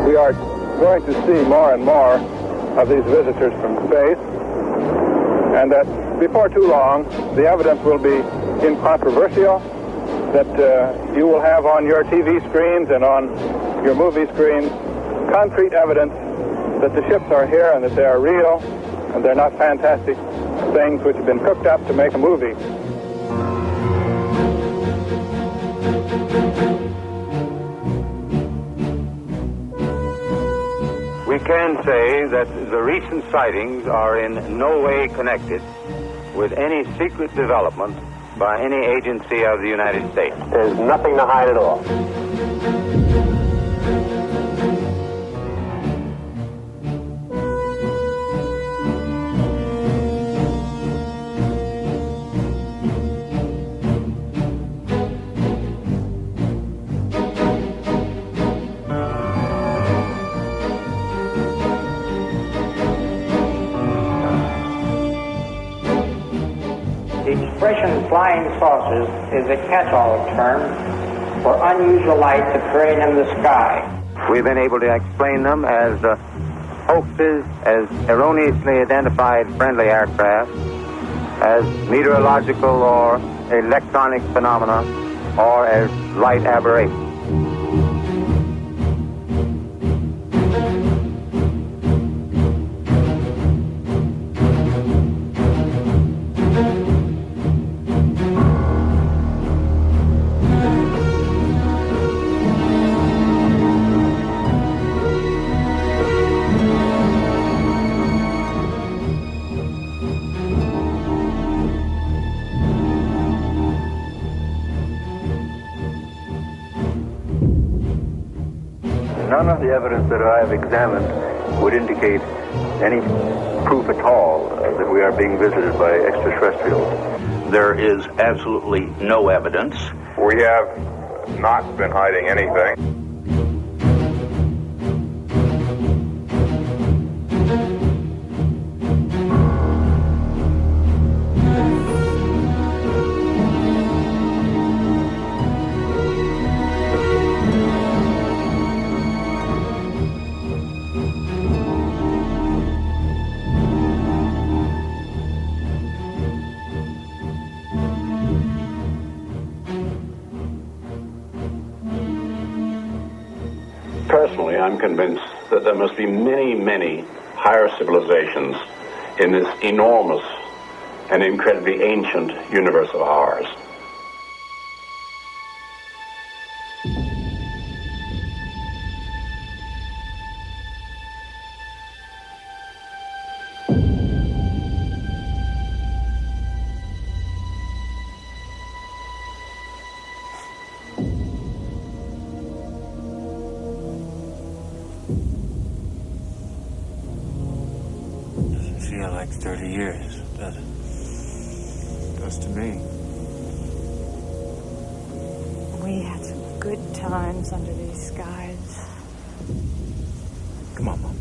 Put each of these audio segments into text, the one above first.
We are going to see more and more of these visitors from space, and that before too long, the evidence will be incontrovertible, that you will have on your TV screens and on your movie screens concrete evidence that the ships are here and that they are real and they're not fantastic things which have been cooked up to make a movie. We can say that the recent sightings are in no way connected with any secret development by any agency of the United States. There's nothing to hide at all. The expression flying saucers is a catch-all term for unusual lights appearing in the sky. We've been able to explain them as hoaxes, as erroneously identified friendly aircraft, as meteorological or electronic phenomena, or as light aberrations. None of the evidence that I have examined would indicate any proof at all that we are being visited by extraterrestrials. There is absolutely no evidence. We have not been hiding anything. Personally, I'm convinced that there must be many, many higher civilizations in this enormous and incredibly ancient universe of ours. Feel like 30 years, does it? Does to me. We had some good times under these skies. Come on, Mom.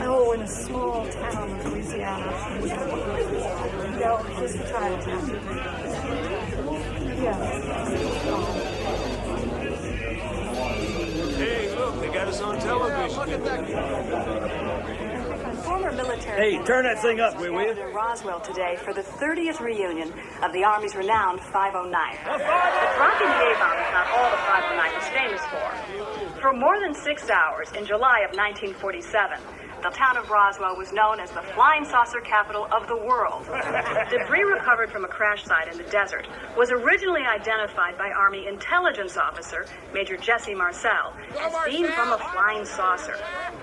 Oh, in a small town in Louisiana. No, just a Chinatown. Yeah. Hey, look, they got us on television. Look at that. former military... Hey, turn that thing up, will you? ...in Roswell today for the 30th reunion of the Army's renowned 509. But dropping the A-bomb is not all the 509 was famous for. For more than 6 hours in July of 1947, the town of Roswell was known as the flying saucer capital of the world. Debris recovered from a crash site in the desert was originally identified by Army intelligence officer Major Jesse Marcel as seen from a flying saucer.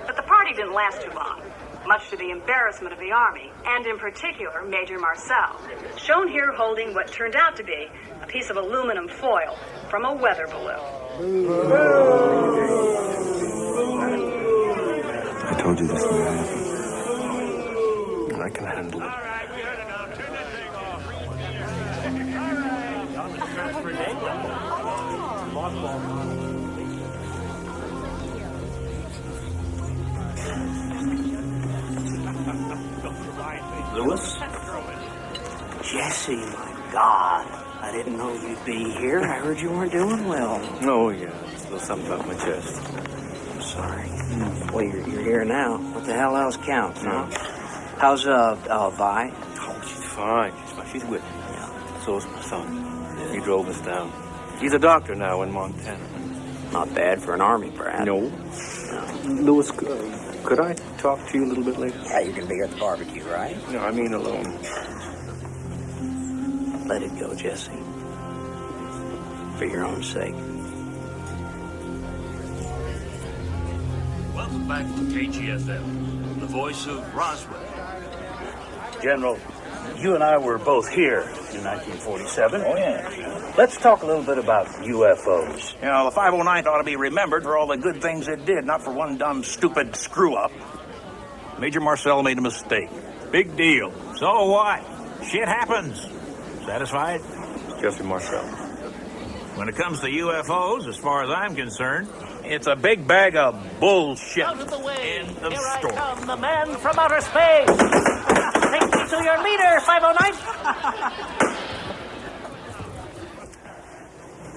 But the party didn't last too long, much to the embarrassment of the Army, and in particular Major Marcel, shown here holding what turned out to be a piece of aluminum foil from a weather balloon. I told you this would happen. I can handle it. Lewis? Jesse, my God. I didn't know you'd be here. I heard you weren't doing well. Oh, yeah. There's a little something about my chest. I'm sorry. Well, you're here now. What the hell else counts, huh? How's, Vi? Oh, she's fine. She's with me. Yeah. So's my son. He drove us down. He's a doctor now in Montana. Not bad for an Army brat. No. Lewis, could I talk to you a little bit later? Yeah, you're going to be here at the barbecue, right? No, I mean alone. Let it go, Jesse. For your own sake. Welcome back to KGFM, the voice of Roswell. General, you and I were both here in 1947. Oh, yeah. Let's talk a little bit about UFOs. You know, the 509 ought to be remembered for all the good things it did, not for one dumb, stupid screw-up. Major Marcel made a mistake. Big deal. So what? Shit happens. Satisfied? Jesse Marcel. When it comes to UFOs, as far as I'm concerned, it's a big bag of bullshit. Out of the way. End of Here story. I come, the man from outer space. Take me to your leader, 509.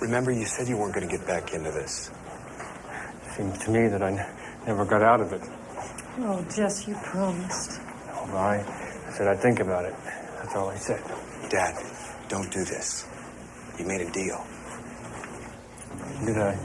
Remember, you said you weren't going to get back into this. Seems to me that I never got out of it. Oh, Jess, you promised. Oh, I said I'd think about it. That's all I said. Dad, don't do this. You made a deal. Did I?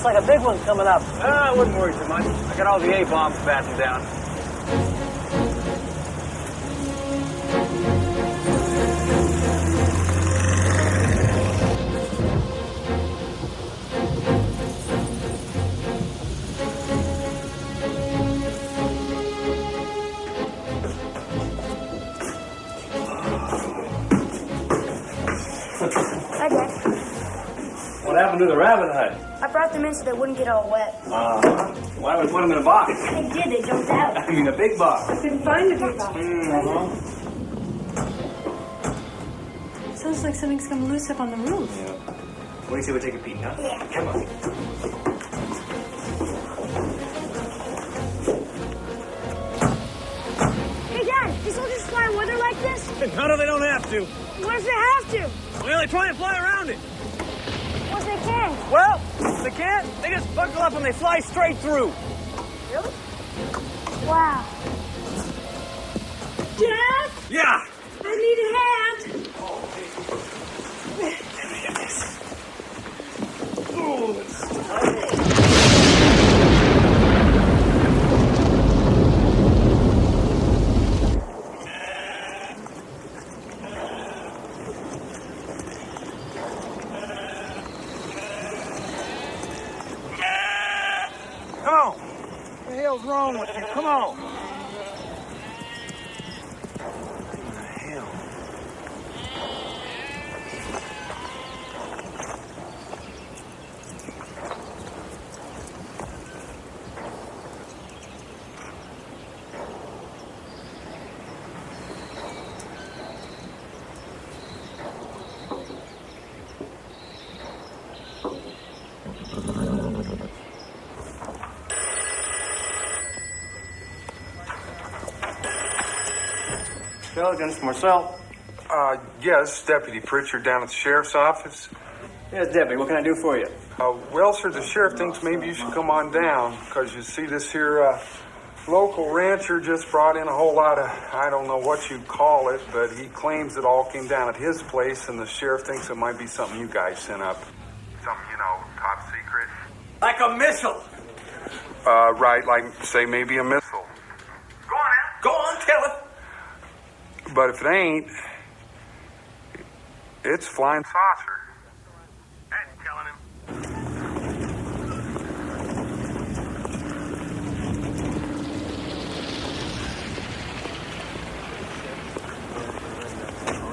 Looks like a big one coming up. I wouldn't worry too much. I got all the A-bombs battened down. Hi, Dad. What happened to the rabbit hutch? I brought them in so they wouldn't get all wet. Why would we put them in a box? They did. They jumped out. I mean, a big box. I couldn't find the big box. Sounds like something's come loose up on the roof. Yeah. What do you say we take a peek, huh? Yeah. Come on. Hey, Dad, these soldiers fly in weather like this? No, they don't have to. What if they have to? Well, they try and fly around it. What if they can't? Well, if they can't, they just buckle up and they fly straight through. Really? Wow. Dad? Yeah. I need a hand. hell's wrong with you? Come on. Intelligence, Marcel. Yes, Deputy Pritchard down at the sheriff's office. Yes, Deputy, what can I do for you? Well, sir, the sheriff thinks maybe you should come on down, because you see this here local rancher just brought in a whole lot of, I don't know what you'd call it, but he claims it all came down at his place, and the sheriff thinks it might be something you guys sent up. Something, top secret. Like a missile. Right, like, say, maybe a missile. Go on, tell it. But if it ain't, it's flying saucer. I ain't telling him.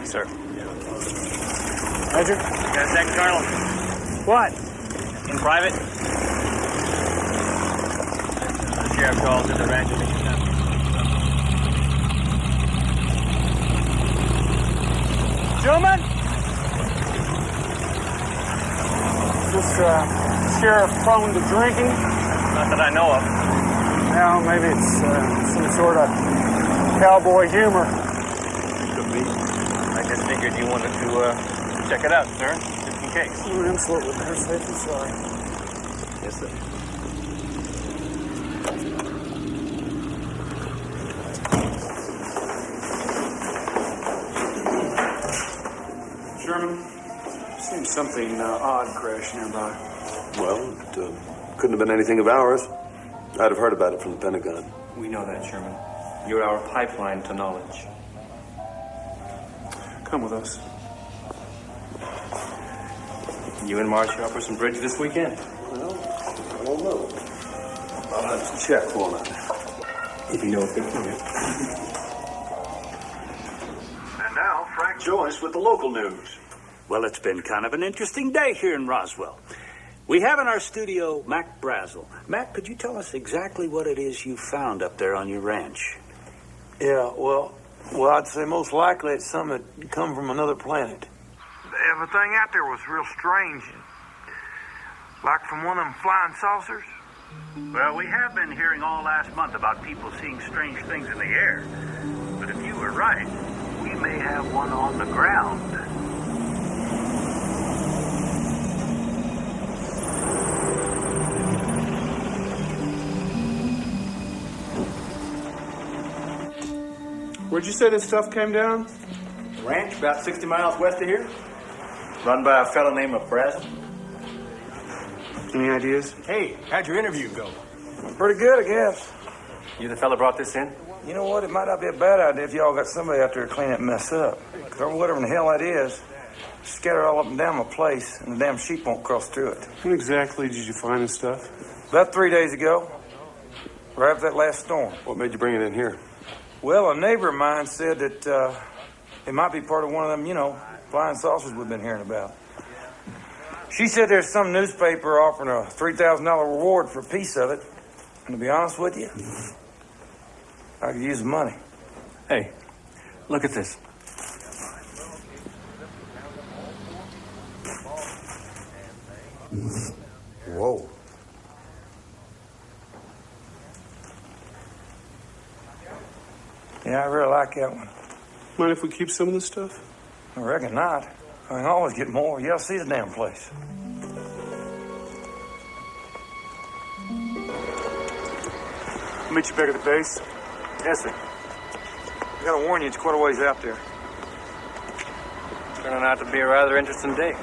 Sir. Roger. Got a second, Colonel? What? In private? The sheriff calls at the ranch. Gentlemen? Is this sheriff prone to drinking? Not that I know of. No, maybe it's some sort of cowboy humor. Could be. I just figured you wanted to check it out, sir, just in case. Oh, absolutely. Better safe than sorry. Yes, sir. Sherman, seems something odd crashed nearby. Well, it couldn't have been anything of ours. I'd have heard about it from the Pentagon. We know that, Sherman. You're our pipeline to knowledge. Come with us. You and Marsh up for some bridge this weekend? Well, I don't know. I'll have to check, won't I? If you know it's good for you. And now, Frank Joyce with the local news. Well, it's been kind of an interesting day here in Roswell. We have in our studio Mac Brazel. Mac, could you tell us exactly what it is you found up there on your ranch? Yeah, well, I'd say most likely it's something that come from another planet. Everything out there was real strange. Like from one of them flying saucers. Well, we have been hearing all last month about people seeing strange things in the air. But if you were right, we may have one on the ground. Where'd you say this stuff came down? Ranch about 60 miles west of here. Run by a fellow named Brazel. Any ideas? Hey, how'd your interview go? Pretty good, I guess. You the fella brought this in? You know what? It might not be a bad idea if y'all got somebody out there to clean that mess up. Or whatever in the hell that is, scatter all up and down my place, and the damn sheep won't cross through it. When exactly did you find this stuff? About 3 days ago, right after that last storm. What made you bring it in here? Well, a neighbor of mine said that it might be part of one of them, flying saucers we've been hearing about. She said there's some newspaper offering a $3,000 reward for a piece of it. And to be honest with you, I could use the money. Hey, look at this. Whoa. Yeah, I really like that one. Mind if we keep some of this stuff? I reckon not. I can always get more. You ought to see the damn place. I'll meet you back at the base. Yes, sir. I gotta warn you, it's quite a ways out there. Turning out to be a rather interesting day.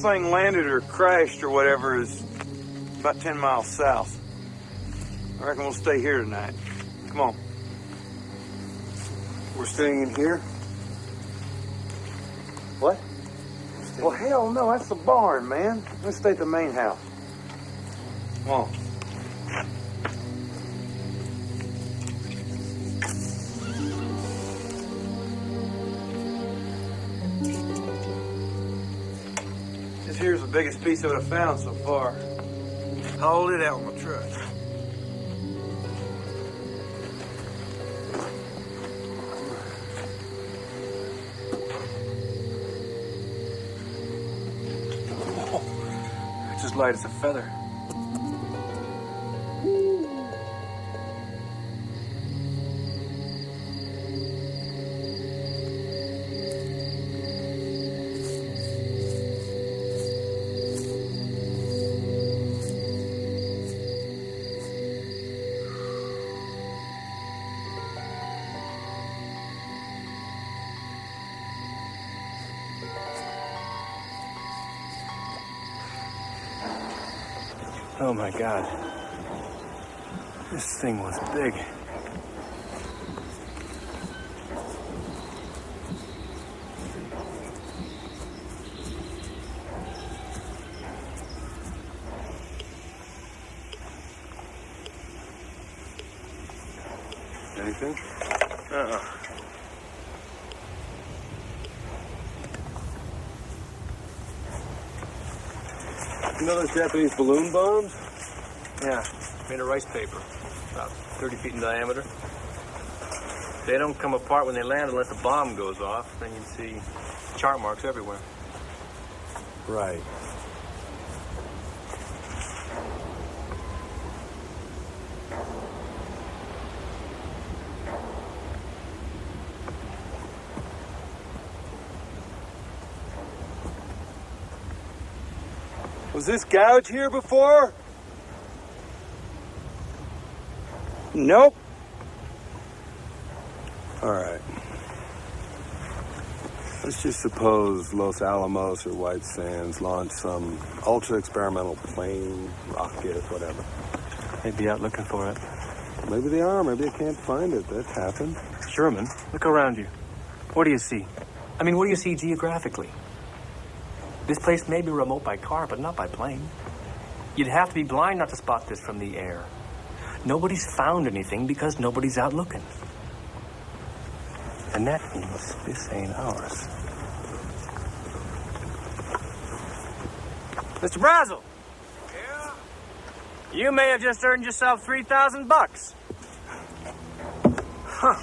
thing landed or crashed or whatever is about 10 miles south. I reckon we'll stay here tonight. Come on. We're staying in here? What? Well, hell no, that's the barn, man. Let's stay at the main house. Come on. This here's the biggest piece of it I've found so far. Hauled it out with my truck. It's as light as a feather. Oh my God. This thing was big. Anything? You know those Japanese balloon bombs? Yeah, made of rice paper, about 30 feet in diameter. They don't come apart when they land unless the bomb goes off. Then you see chart marks everywhere. Right. Was this gouge here before? Nope. All right. Let's just suppose Los Alamos or White Sands launched some ultra-experimental plane, rocket, whatever. They'd be out looking for it. Maybe they are. Maybe they can't find it. That's happened. Sherman, look around you. What do you see? I mean, what do you see geographically? This place may be remote by car, but not by plane. You'd have to be blind not to spot this from the air. Nobody's found anything because nobody's out looking. And that means this ain't ours. Mr. Brazel! Yeah? You may have just earned yourself $3,000. Huh.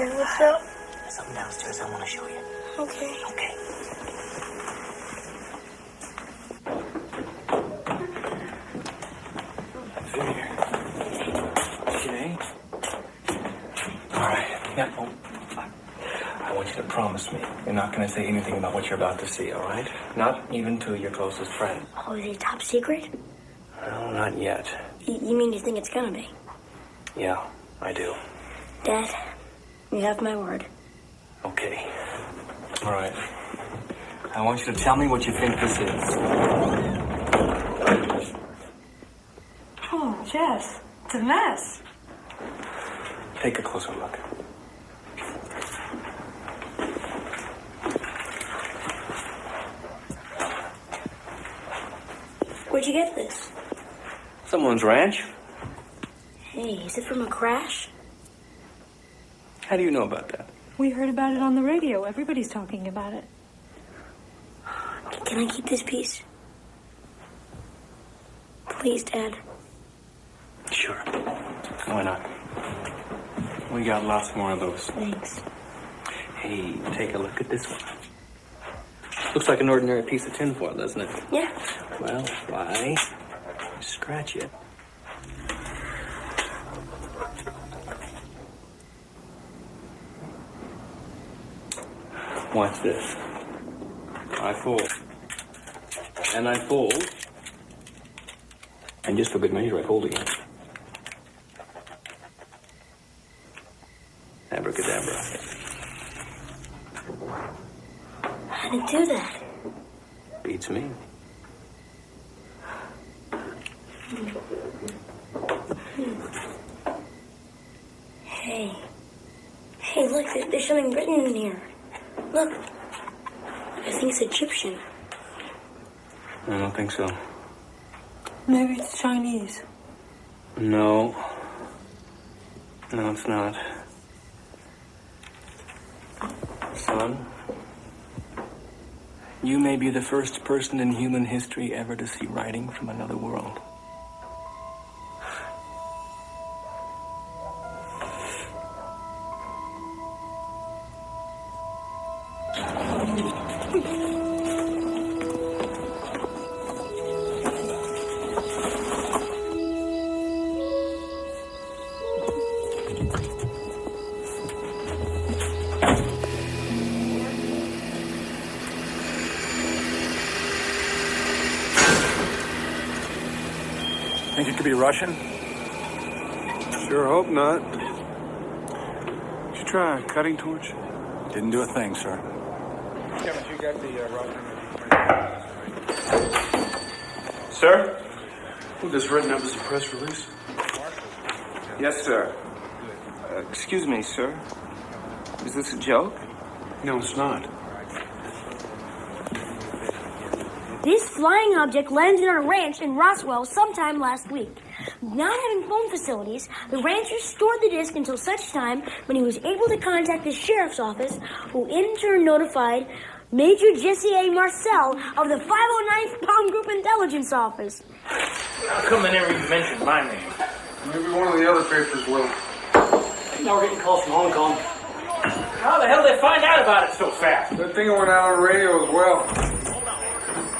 What's up? There's something downstairs I want to show you. Okay. Okay. Okay. All right. Yeah. Oh, I want you to promise me you're not going to say anything about what you're about to see, all right? Not even to your closest friend. Oh, is it top secret? No, not yet. You mean you think it's gonna be? Yeah, I do. Dad, you have my word. Okay. All right. I want you to tell me what you think this is. Oh, Jess, it's a mess. Take a closer look. Where'd you get this? Someone's ranch. Hey, is it from a crash? How do you know about that? We heard about it on the radio. Everybody's talking about it. Can I keep this piece? Please, Dad. Sure. Why not? We got lots more of those. Thanks. Hey, take a look at this one. Looks like an ordinary piece of tinfoil, doesn't it? Yeah. Well, why scratch it? Watch this. I fold. And I fold. And just for good measure, I fold again. Abracadabra. How did it do that? Beats me. Hey. Hey, look, there's something written in here. Look. I think it's Egyptian. I don't think so. Maybe it's Chinese. No. No, it's not. Son, you may be the first person in human history ever to see writing from another world. Think it could be Russian? Sure hope not. Did you try a cutting torch? Didn't do a thing, sir. Kevin, you got the Russian? Sir? Well, this written up as a press release? Yes, sir. Excuse me, sir. Is this a joke? No, it's not. This flying object landed on a ranch in Roswell sometime last week. Not having phone facilities, the rancher stored the disc until such time when he was able to contact the sheriff's office, who in turn notified Major Jesse A. Marcel of the 509th Bomb Group Intelligence Office. How come they never even mentioned my name? Maybe one of the other papers will. Now we're getting calls from Hong Kong. How the hell did they find out about it so fast? Good thing it went out on radio as well.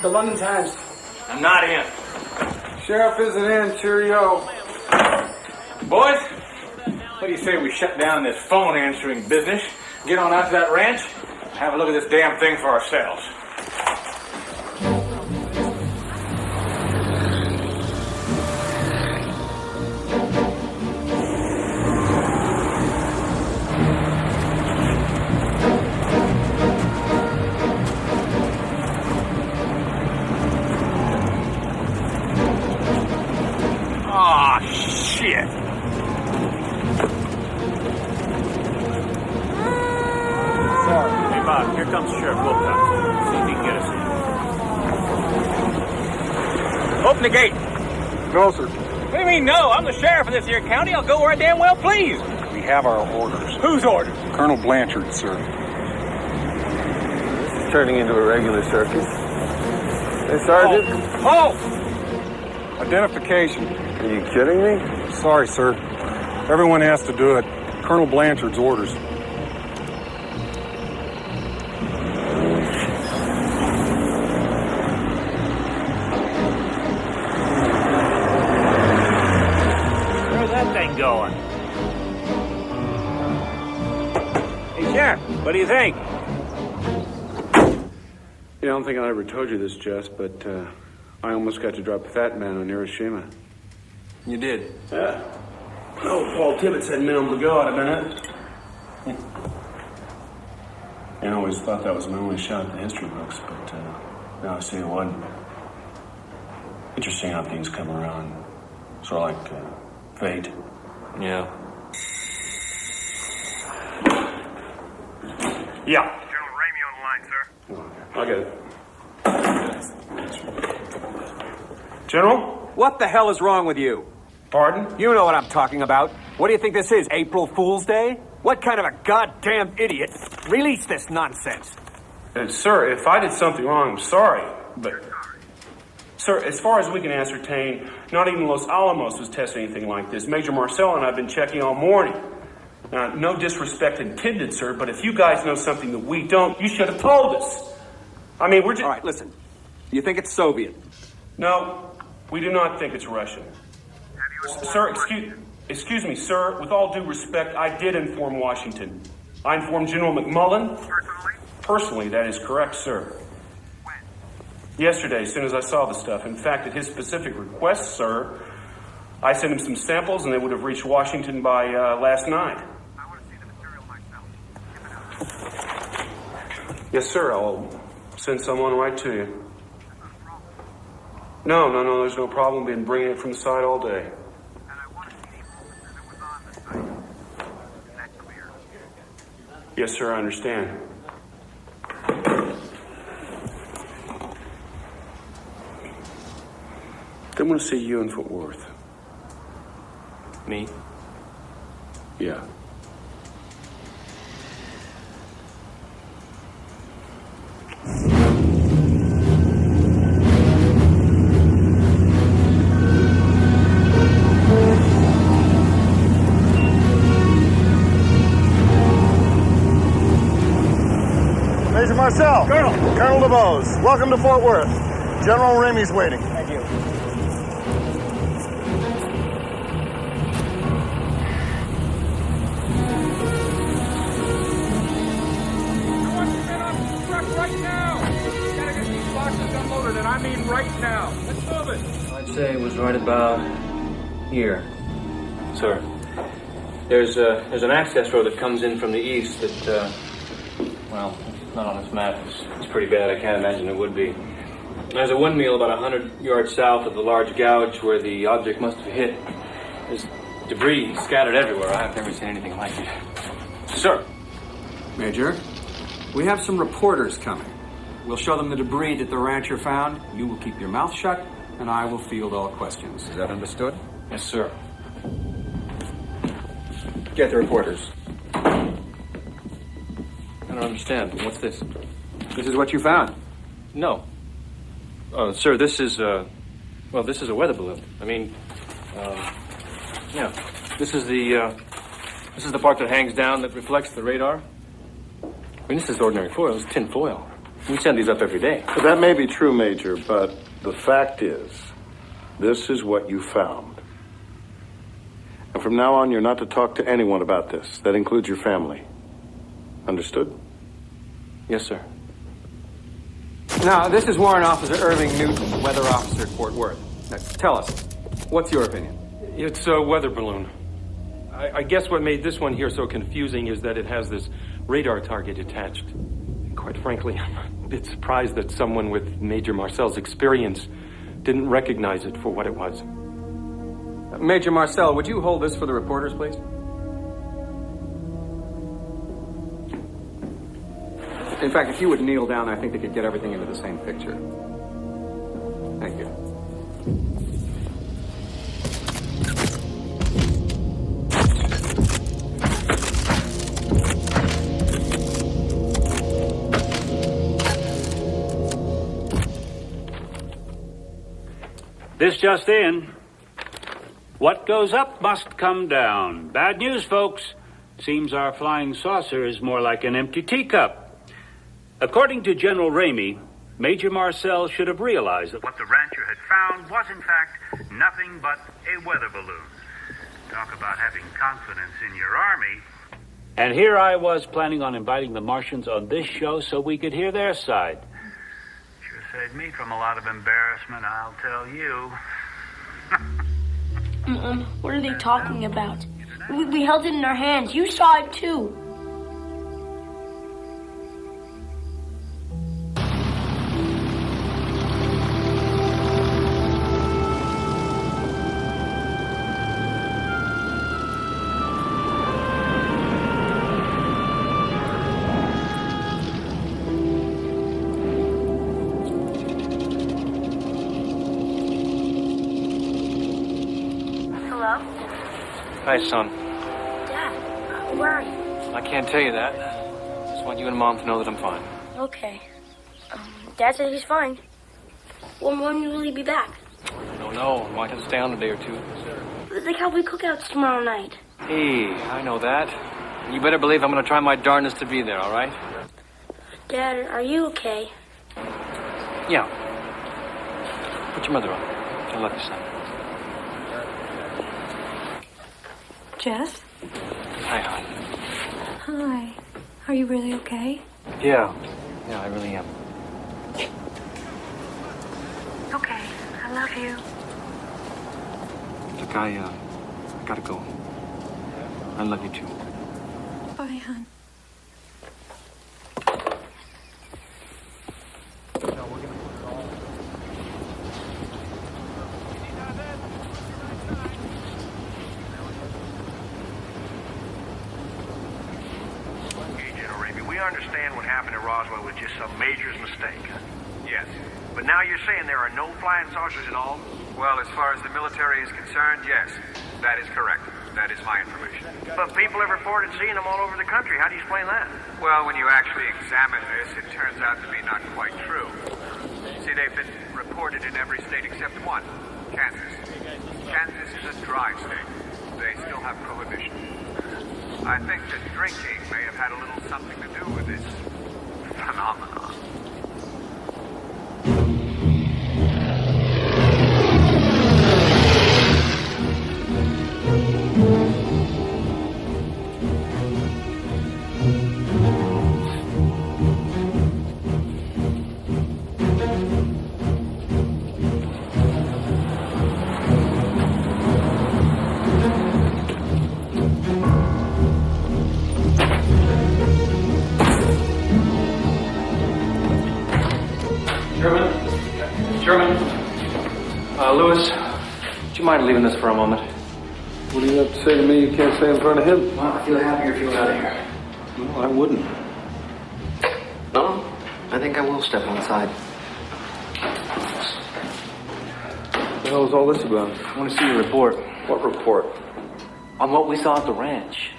The London Times. I'm not in. Sheriff isn't in. Cheerio. Boys, what do you say we shut down this phone answering business, get on out to that ranch, and have a look at this damn thing for ourselves? Aw, shit. Sorry. Hey, Bob, here comes Sheriff Wilcox. See if he can get us in. Open the gate. No, sir. What do you mean, no? I'm the sheriff of this here county. I'll go where I damn well please. We have our orders. Whose orders? Colonel Blanchard, sir. This is turning into a regular circus. Hey, Sergeant. Halt! Identification. Are you kidding me? Sorry, sir. Everyone has to do it. Colonel Blanchard's orders. Where's that thing going? Hey, Sheriff, what do you think? Yeah, I don't think I ever told you this, Jess, but I almost got to drop a fat man on Hiroshima. You did? Yeah. Oh, Paul Tibbet said minimum to go. I'd have been it. I always thought that was my only shot at the history books, but now I see it wasn't. Interesting how things come around. Sort of like fate. Yeah. Yeah. General Ramey on the line, sir. I get it. General? What the hell is wrong with you? Pardon? You know what I'm talking about. What do you think this is, April Fool's Day? What kind of a goddamn idiot released this nonsense? Sir, if I did something wrong, I'm sorry. But, sir, as far as we can ascertain, not even Los Alamos was testing anything like this. Major Marcel and I have been checking all morning. No disrespect intended, sir, but if you guys know something that we don't, you should have told us. I mean, we're just... All right, listen. You think it's Soviet? No, we do not think it's Russian. Sir, excuse me, sir. With all due respect, I did inform Washington. I informed General McMullen. Personally, that is correct, sir. Yesterday, as soon as I saw the stuff. In fact, at his specific request, sir, I sent him some samples and they would have reached Washington by last night. Yes, sir. I'll send someone right to you. No, there's no problem. Been bringing it from the site all day. Yes, sir, I understand. They want to see you in Fort Worth. Me? Yeah. Major Marcel. Colonel DeBose. Welcome to Fort Worth. General Ramey's waiting. Thank you. Right now! Gotta get these boxes unloaded, and I mean right now. Let's move it. I'd say it was right about here. Sir, there's an access road that comes in from the east that, well, it's not on this map. It's pretty bad. I can't imagine it would be. There's a windmill about 100 yards south of the large gouge where the object must have hit. There's debris scattered everywhere. I've never seen anything like it. Sir. Major, we have some reporters coming. We'll show them the debris that the rancher found. You will keep your mouth shut, and I will field all questions. Is that understood? Yes, sir. Get the reporters. I don't understand. What's this? This is what you found. No. Sir, this is, this is a weather balloon. I mean, yeah. This is the part that hangs down that reflects the radar. I mean, this is ordinary foil. It's tin foil. We send these up every day. But that may be true, Major, but the fact is, this is what you found. And from now on, you're not to talk to anyone about this. That includes your family. Understood? Yes, sir. Now, this is Warrant Officer Irving Newton, weather officer at Fort Worth. Now, tell us, what's your opinion? It's a weather balloon. I guess what made this one here so confusing is that it has this radar target attached. Quite frankly, I'm a bit surprised that someone with Major Marcel's experience didn't recognize it for what it was. Major Marcel, would you hold this for the reporters, please? In fact, if you would kneel down, I think they could get everything into the same picture. Thank you. This just in. What goes up must come down. Bad news, folks. Seems our flying saucer is more like an empty teacup. According to General Ramey, Major Marcel should have realized that what the rancher had found was, in fact, nothing but a weather balloon. Talk about having confidence in your army. And here I was planning on inviting the Martians on this show so we could hear their side. Sure saved me from a lot of embarrassment, I'll tell you. Mom, what are they talking about? We held it in our hands. You saw it too. Hello? Hi, son. Dad, where are you? I can't tell you that. Just want you and Mom to know that I'm fine. Okay. Dad said he's fine. When will he be back? I don't know. Might have to stay on a day or two. The cowboy cookouts tomorrow night. Hey, I know that. You better believe I'm going to try my darndest to be there, all right? Dad, are you okay? Yeah. Put your mother up. I love you, son. Jess? Hi, hon. Hi. Are you really okay? Yeah. Yeah, I really am. Okay. I love you. Look, I gotta go. I love you, too. Bye, hon. We understand what happened at Roswell was just some major's mistake. Yes. But now you're saying there are no flying saucers at all? Well, as far as the military is concerned, yes. That is correct. That is my information. But people have reported seeing them all over the country. How do you explain that? Well, when you actually examine this, it turns out to be not quite true. See, they've been reported in every state except one, Kansas. Kansas is a dry state. They still have prohibition. I think that drinking may have had a little something to do with this phenomenon. Lewis, would you mind leaving this for a moment? What do you have to say to me you can't say in front of him? Well, I feel happier if you were out of here. No, I wouldn't. No, I think I will step outside. What the hell is all this about? I want to see your report. What report? On what we saw at the ranch.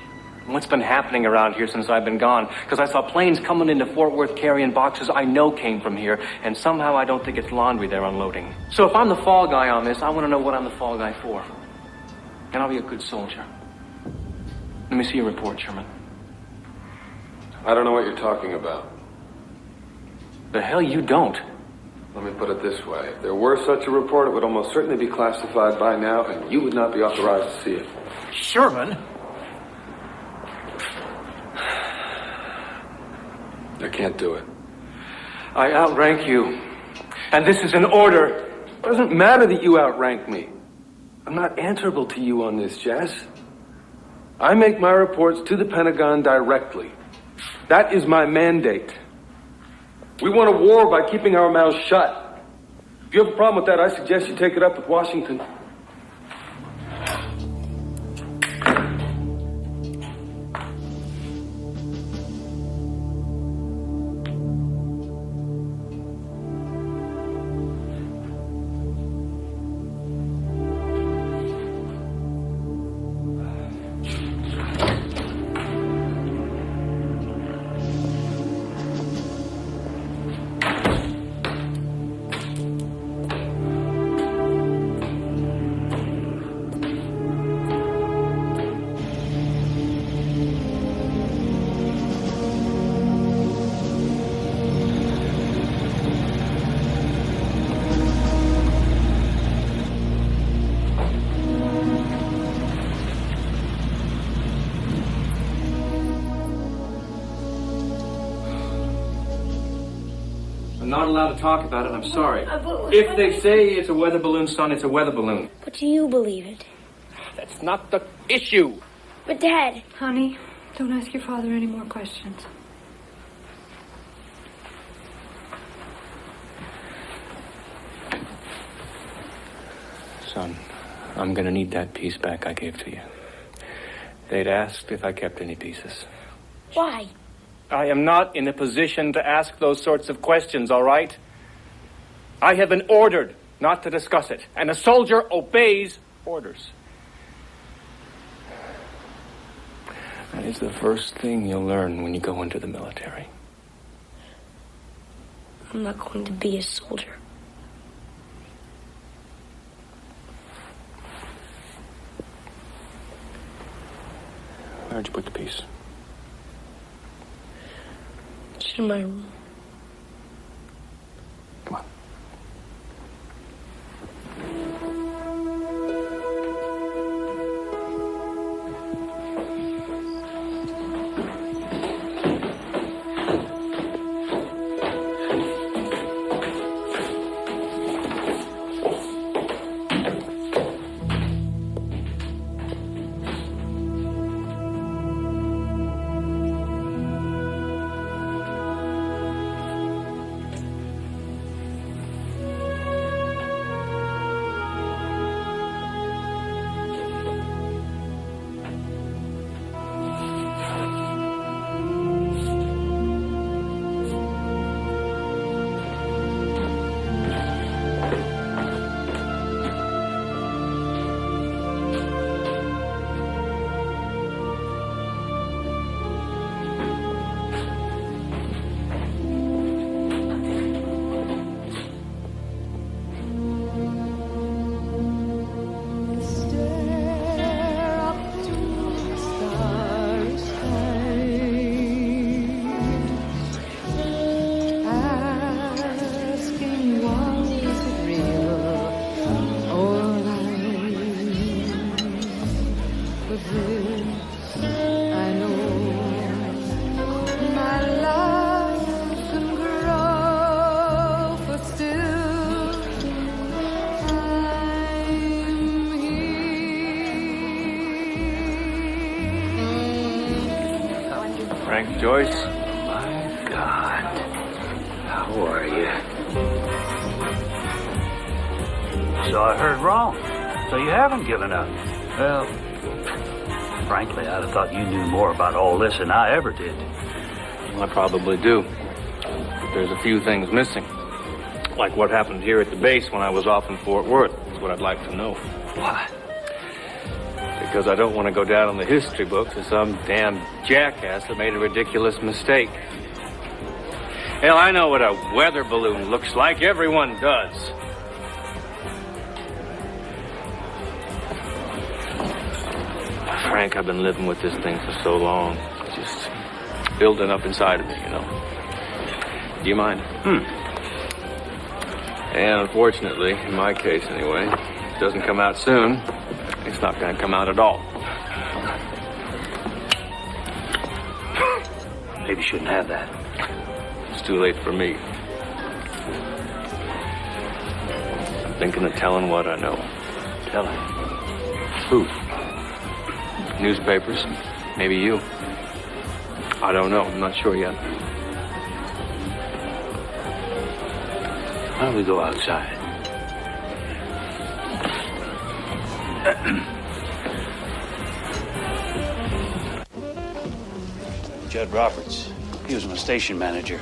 And what's been happening around here since I've been gone. Because I saw planes coming into Fort Worth carrying boxes I know came from here. And somehow I don't think it's laundry they're unloading. So if I'm the fall guy on this, I want to know what I'm the fall guy for. And I'll be a good soldier. Let me see your report, Sherman. I don't know what you're talking about. The hell you don't. Let me put it this way. If there were such a report, it would almost certainly be classified by now, and you would not be authorized to see it. Sherman? I can't do it. I outrank you. And this is an order. It doesn't matter that you outrank me. I'm not answerable to you on this, Jess. I make my reports to the Pentagon directly. That is my mandate. We won a war by keeping our mouths shut. If you have a problem with that, I suggest you take it up with Washington. I'm not allowed to talk about it, I'm sorry. If they say it's a weather balloon, son, it's a weather balloon. But do you believe it? That's not the issue. But Dad... Honey, don't ask your father any more questions. Son, I'm gonna need that piece back I gave to you. They'd asked if I kept any pieces. Why? I am not in a position to ask those sorts of questions, all right? I have been ordered not to discuss it, and a soldier obeys orders. That is the first thing you'll learn when you go into the military. I'm not going to be a soldier. Where'd you put the piece? It's in my room. Come on. Frank Joyce. My God. How are you? So I heard wrong. So you haven't given up. Well, frankly, I'd have thought you knew more about all this than I ever did. Well, I probably do. But there's a few things missing. Like what happened here at the base when I was off in Fort Worth. That's what I'd like to know. What? Because I don't want to go down in the history books as some damn jackass that made a ridiculous mistake. Hell, I know what a weather balloon looks like. Everyone does. Frank, I've been living with this thing for so long. It's just building up inside of me, you know. Do you mind? And unfortunately, in my case anyway, if it doesn't come out soon, it's not going to come out at all. Maybe you shouldn't have that. It's too late for me. I'm thinking of telling what I know. Telling? Who? Newspapers. Maybe you. I don't know. I'm not sure yet. Why don't we go outside? Judd Roberts, he was my station manager.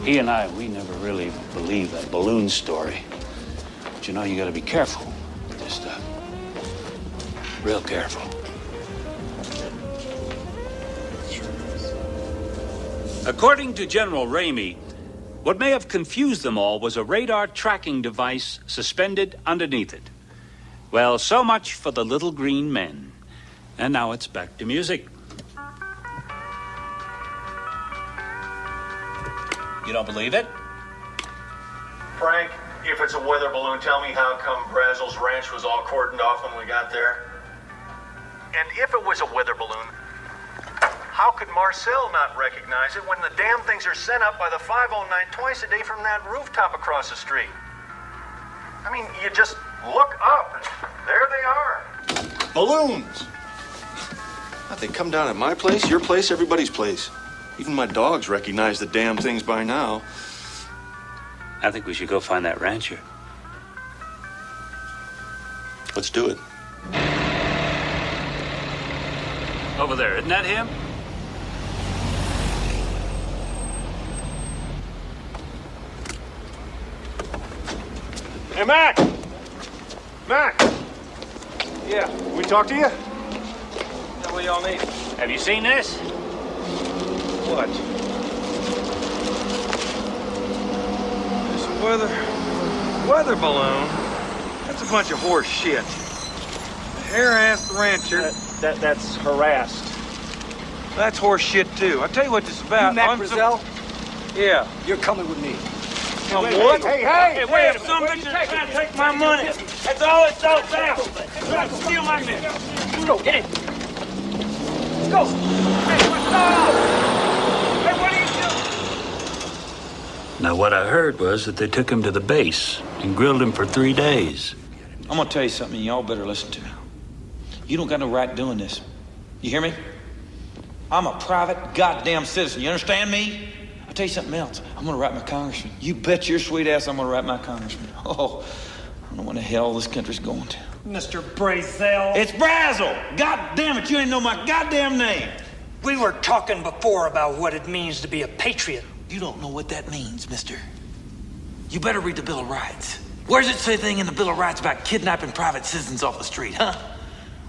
He and we never really believed that balloon story. But you know, you gotta be careful with this stuff. Real careful. According to General Ramey, what may have confused them all was a radar tracking device suspended underneath it. Well, so much for the little green men. And now it's back to music. You don't believe it? Frank, if it's a weather balloon, tell me how come Brazel's ranch was all cordoned off when we got there? And if it was a weather balloon, how could Marcel not recognize it when the damn things are sent up by the 509 twice a day from that rooftop across the street? I mean, you just look up and there they are. Balloons! They come down at my place, your place, everybody's place. Even my dogs recognize the damn things by now. I think we should go find that rancher. Let's do it. Over there, isn't that him? Hey, Mac! Mac! Yeah. We talk to you? What do y'all need? Have you seen this? What? This weather balloon? That's a bunch of horse shit. The harassed rancher. That's harassed. That's horse shit too. I'll tell you what this is about. You Mac Brazell? Yeah. You're coming with me. Come Hey, what? hey, wait a minute. Some bitches are trying to take my money. That's all it's all about. They're trying to steal my money. Go, get in. Let's go. Hey, what's going on? Hey, what are you doing? Now, what I heard was that they took him to the base and grilled him for 3 days. I'm gonna tell you something, y'all better listen to me. You don't got no right doing this. You hear me? I'm a private goddamn citizen. You understand me? I'll tell you something else. I'm gonna write my congressman. You bet your sweet ass I'm gonna write my congressman. Oh, I don't know what the hell this country's going to. Mr. Brazell. It's Brazel! God damn it, you ain't know my goddamn name. We were talking before about what it means to be a patriot. You don't know what that means, mister. You better read the Bill of Rights. Where's it say anything in the Bill of Rights about kidnapping private citizens off the street, huh?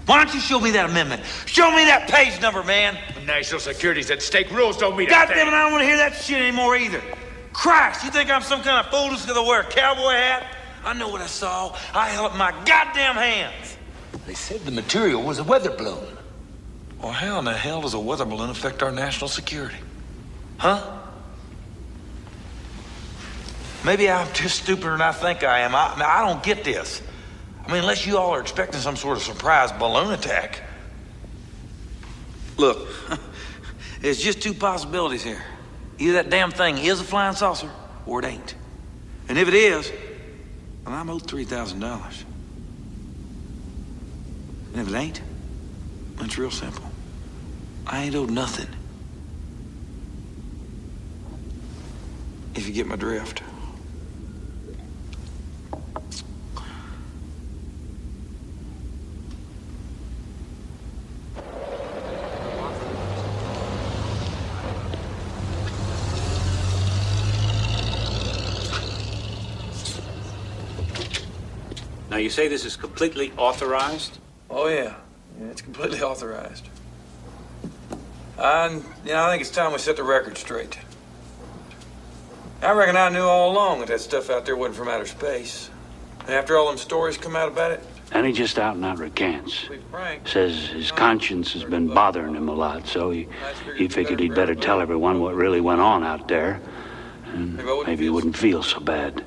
Why don't you show me that amendment? Show me that page number, man. National security's at stake. Rules don't mean God damn it, I don't want to hear that shit anymore either. Christ, you think I'm some kind of fool just because I wear a cowboy hat? I know what I saw. I held up my goddamn hands. They said the material was a weather balloon. Well, how in the hell does a weather balloon affect our national security? Huh? Maybe I'm just stupider than I think I am. I don't get this. I mean, unless you all are expecting some sort of surprise balloon attack. Look, there's just two possibilities here. Either that damn thing is a flying saucer, or it ain't. And if it is, well, I'm owed $3,000. And if it ain't, it's real simple. I ain't owed nothing. If you get my drift. Now, you say this is completely authorized? Oh, yeah. Yeah, it's completely authorized. I think it's time we set the record straight. I reckon I knew all along that stuff out there wasn't from outer space. And after all them stories come out about it... And he just out and out recants. Frank, Says his conscience has been bothering him a lot, so he figured he'd better tell everyone what really went on out there. And maybe he wouldn't feel so bad.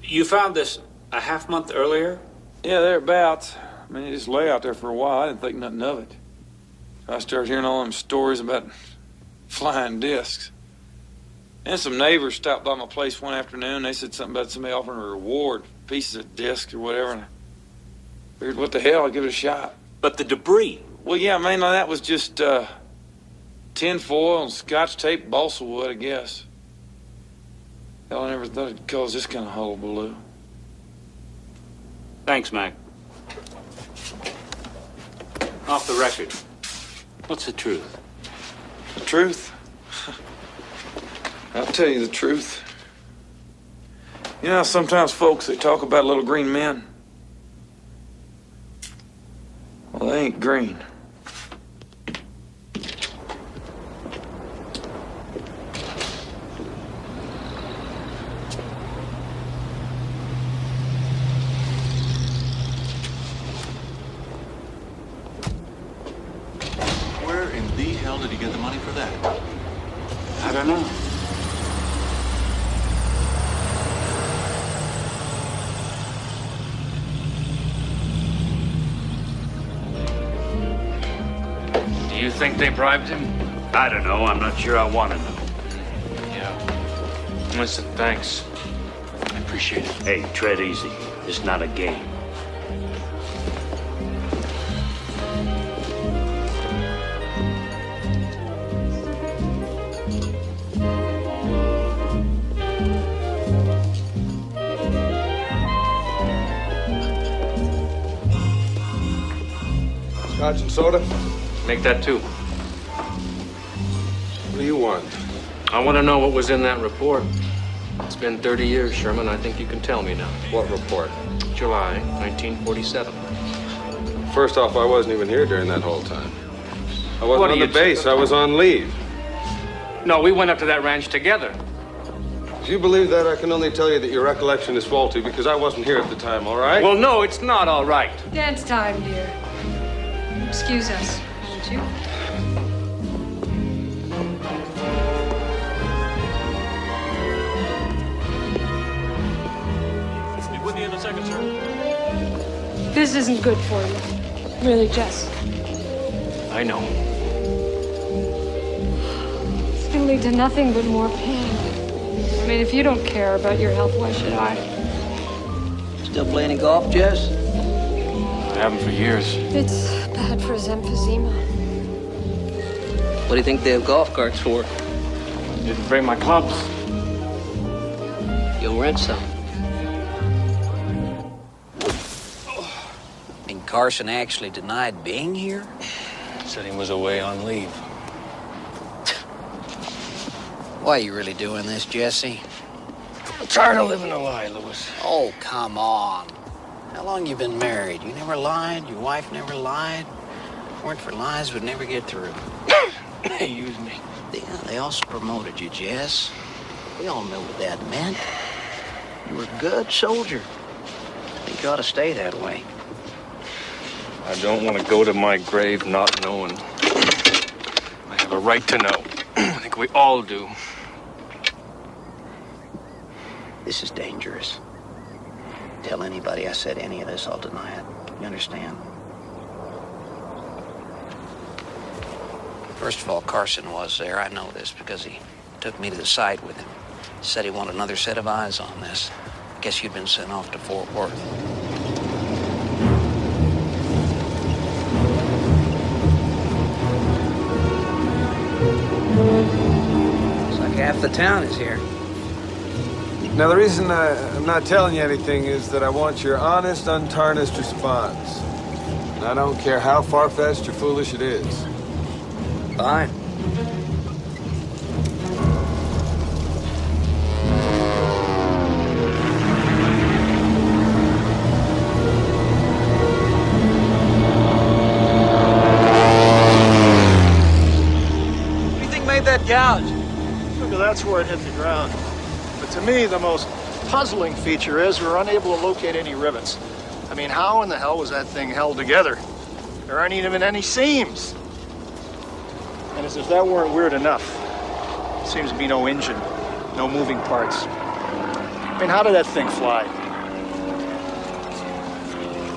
You found this a half month earlier? Yeah, thereabouts. I mean, it just lay out there for a while. I didn't think nothing of it. I started hearing all them stories about flying discs. And some neighbors stopped by my place one afternoon. They said something about somebody offering a reward, pieces of discs or whatever. And I figured, what the hell, I'd give it a shot. But the debris? Well, yeah, mainly that was just tin foil and scotch tape, balsa wood, I guess. Hell, I never thought it'd cause this kind of hullabaloo. Thanks, Mac. Off the record, what's the truth? The truth? I'll tell you the truth. You know how sometimes folks, they talk about little green men? Well, they ain't green. Where in the hell did he get the money for that? I don't know. Do you think they bribed him? I don't know. I'm not sure I want to know. Yeah. Listen, thanks. I appreciate it. Hey, tread easy. It's not a game. Scotch and soda? Make that two. What do you want? I want to know what was in that report. It's been 30 years, Sherman. I think you can tell me now. What report? July 1947. First off, I wasn't even here during that whole time. I wasn't on the base. I was on leave. No, we went up to that ranch together. If you believe that, I can only tell you that your recollection is faulty because I wasn't here at the time, all right? Well, no, it's not all right. Dance time, dear. Excuse us, won't you? Be with you in a second, sir. This isn't good for you. Really, Jess. I know. It's gonna lead to nothing but more pain. I mean, if you don't care about your health, why should I? Still playing any golf, Jess? I haven't for years. It's bad for his emphysema. What do you think they have golf carts for? Didn't bring my clubs. You'll rent some. And Carson actually denied being here? Said he was away on leave. Why are you really doing this, Jesse? I'm tired of living a lie, Louis. Oh, come on. How long you been married? You never lied? Your wife never lied? Weren't for lies, would never get through. They used me. Yeah, they also promoted you, Jess. We all know what that meant. You were a good soldier. I think you ought to stay that way. I don't want to go to my grave not knowing. I have a right to know. I think we all do. This is dangerous. Tell anybody I said any of this, I'll deny it. You understand? First of all, Carson was there. I know this because he took me to the site with him. Said he wanted another set of eyes on this. Guess you'd been sent off to Fort Worth. Looks like half the town is here. Now, the reason I'm not telling you anything is that I want your honest, untarnished response. And I don't care how far-fetched or foolish it is. Fine. What do you think made that gouge? Figure that's where it hit the ground. But to me, the most puzzling feature is we're unable to locate any rivets. I mean, how in the hell was that thing held together? There aren't even any seams. And as if that weren't weird enough, seems to be no engine, no moving parts. I mean, how did that thing fly?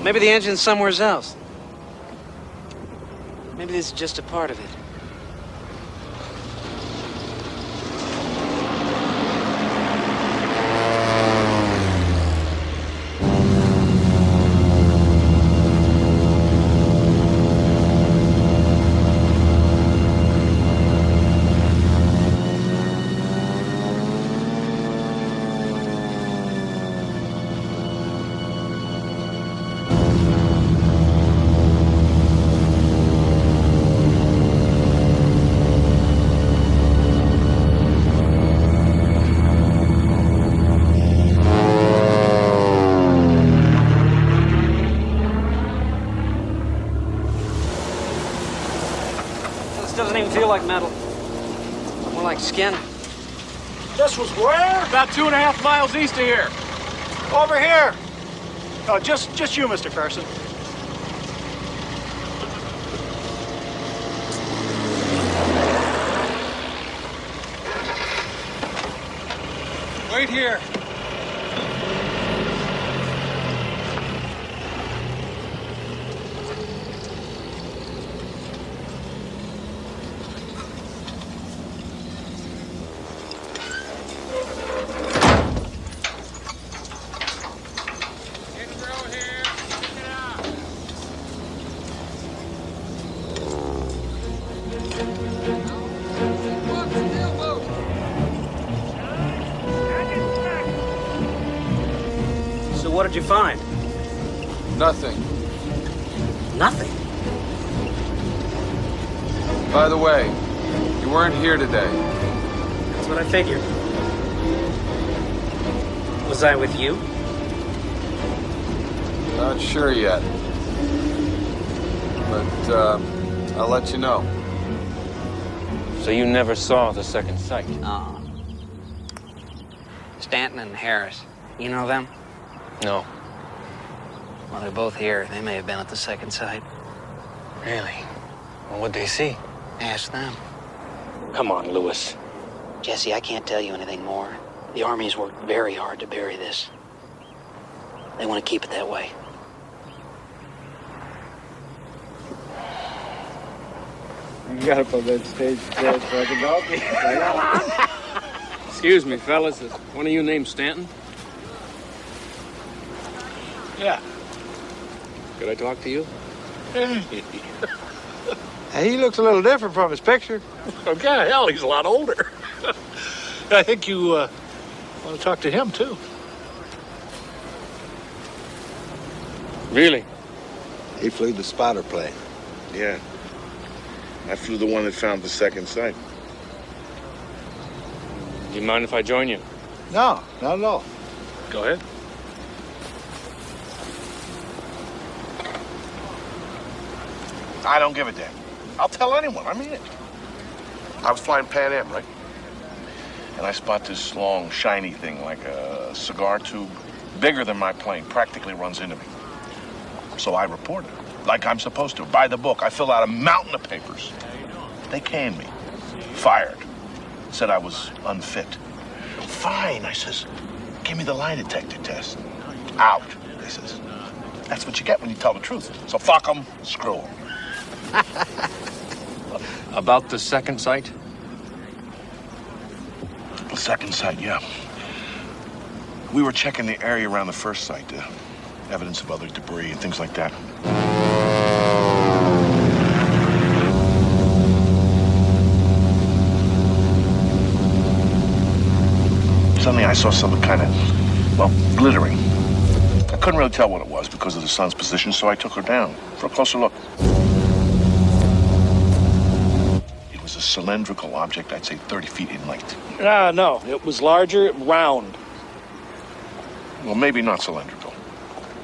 Maybe the engine's somewhere else. Maybe this is just a part of it. Doesn't even feel like metal. More like skin. This was where? About 2.5 miles east of here. Over here. Oh, just you, Mr. Carson. Wait here. So what did you find? Nothing. Nothing? By the way, you weren't here today. That's what I figured. Was I with you? Not sure yet. But I'll let you know. So you never saw the second sight? Stanton and Harris. You know them? No. Well, they're both here. They may have been at the second sight. Really? Well, what'd they see? Ask them. Come on, Lewis. Jesse, I can't tell you anything more. The Army's worked very hard to bury this. They want to keep it that way. You got up on that stage so I can help me. Excuse me, fellas. Is one of you named Stanton? Yeah. Could I talk to you? He looks a little different from his picture. Okay, hell, he's a lot older. I think you want to talk to him, too. Really? He flew the spotter plane. Yeah. I flew the one that found the second sight. Do you mind if I join you? No, not at all. Go ahead. I don't give a damn. I'll tell anyone. I mean it. I was flying Pan Am, right? And I spot this long, shiny thing like a cigar tube, bigger than my plane, practically runs into me. So I report it, like I'm supposed to, by the book. I fill out a mountain of papers. They canned me. Fired. Said I was unfit. Fine, I says. Give me the lie detector test. Out, they says. That's what you get when you tell the truth. So fuck them, screw them. About the second sight? The second sight, yeah. We were checking the area around the first sight, evidence of other debris and things like that. Suddenly I saw something kind of, well, glittering. I couldn't really tell what it was because of the sun's position, so I took her down for a closer look. It was a cylindrical object, I'd say 30 feet in length. No, it was larger, round. Well, maybe not cylindrical.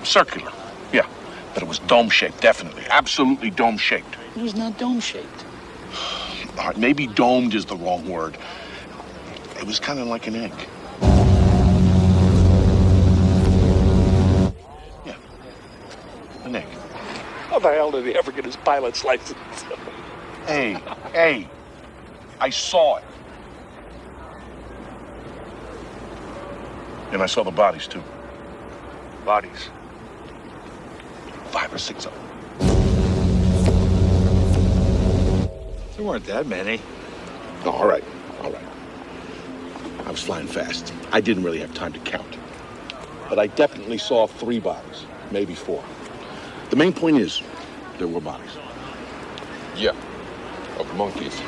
Circular, yeah. But it was dome-shaped, definitely. Absolutely dome-shaped. It was not dome-shaped. All right, maybe domed is the wrong word. It was kind of like an egg. Yeah, an egg. How the hell did he ever get his pilot's license? Hey, I saw it. And I saw the bodies, too. Bodies? 5 or 6 of them. There weren't that many. Oh, all right. I was flying fast. I didn't really have time to count. But I definitely saw 3 bodies, maybe 4. The main point is, there were bodies. Yeah, of monkeys.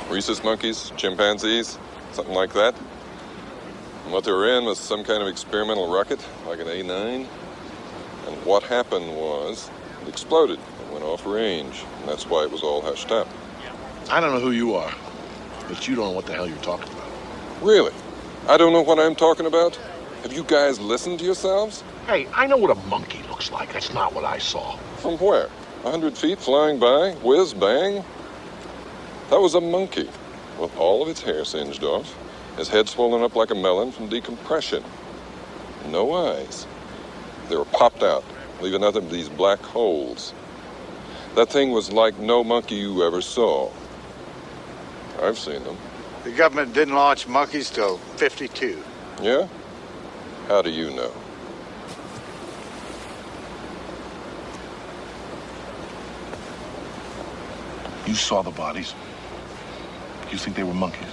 Rhesus monkeys, chimpanzees, something like that. And what they were in was some kind of experimental rocket, like an A9. And what happened was, it exploded and went off range. And that's why it was all hushed up. I don't know who you are, but you don't know what the hell you're talking about. Really? I don't know what I'm talking about? Have you guys listened to yourselves? Hey, I know what a monkey looks like. That's not what I saw. From where? 100 feet flying by? Whiz bang? That was a monkey with all of its hair singed off, his head swollen up like a melon from decompression. No eyes. They were popped out, leaving nothing but these black holes. That thing was like no monkey you ever saw. I've seen them. The government didn't launch monkeys till 52. Yeah? How do you know? You saw the bodies. You think they were monkeys?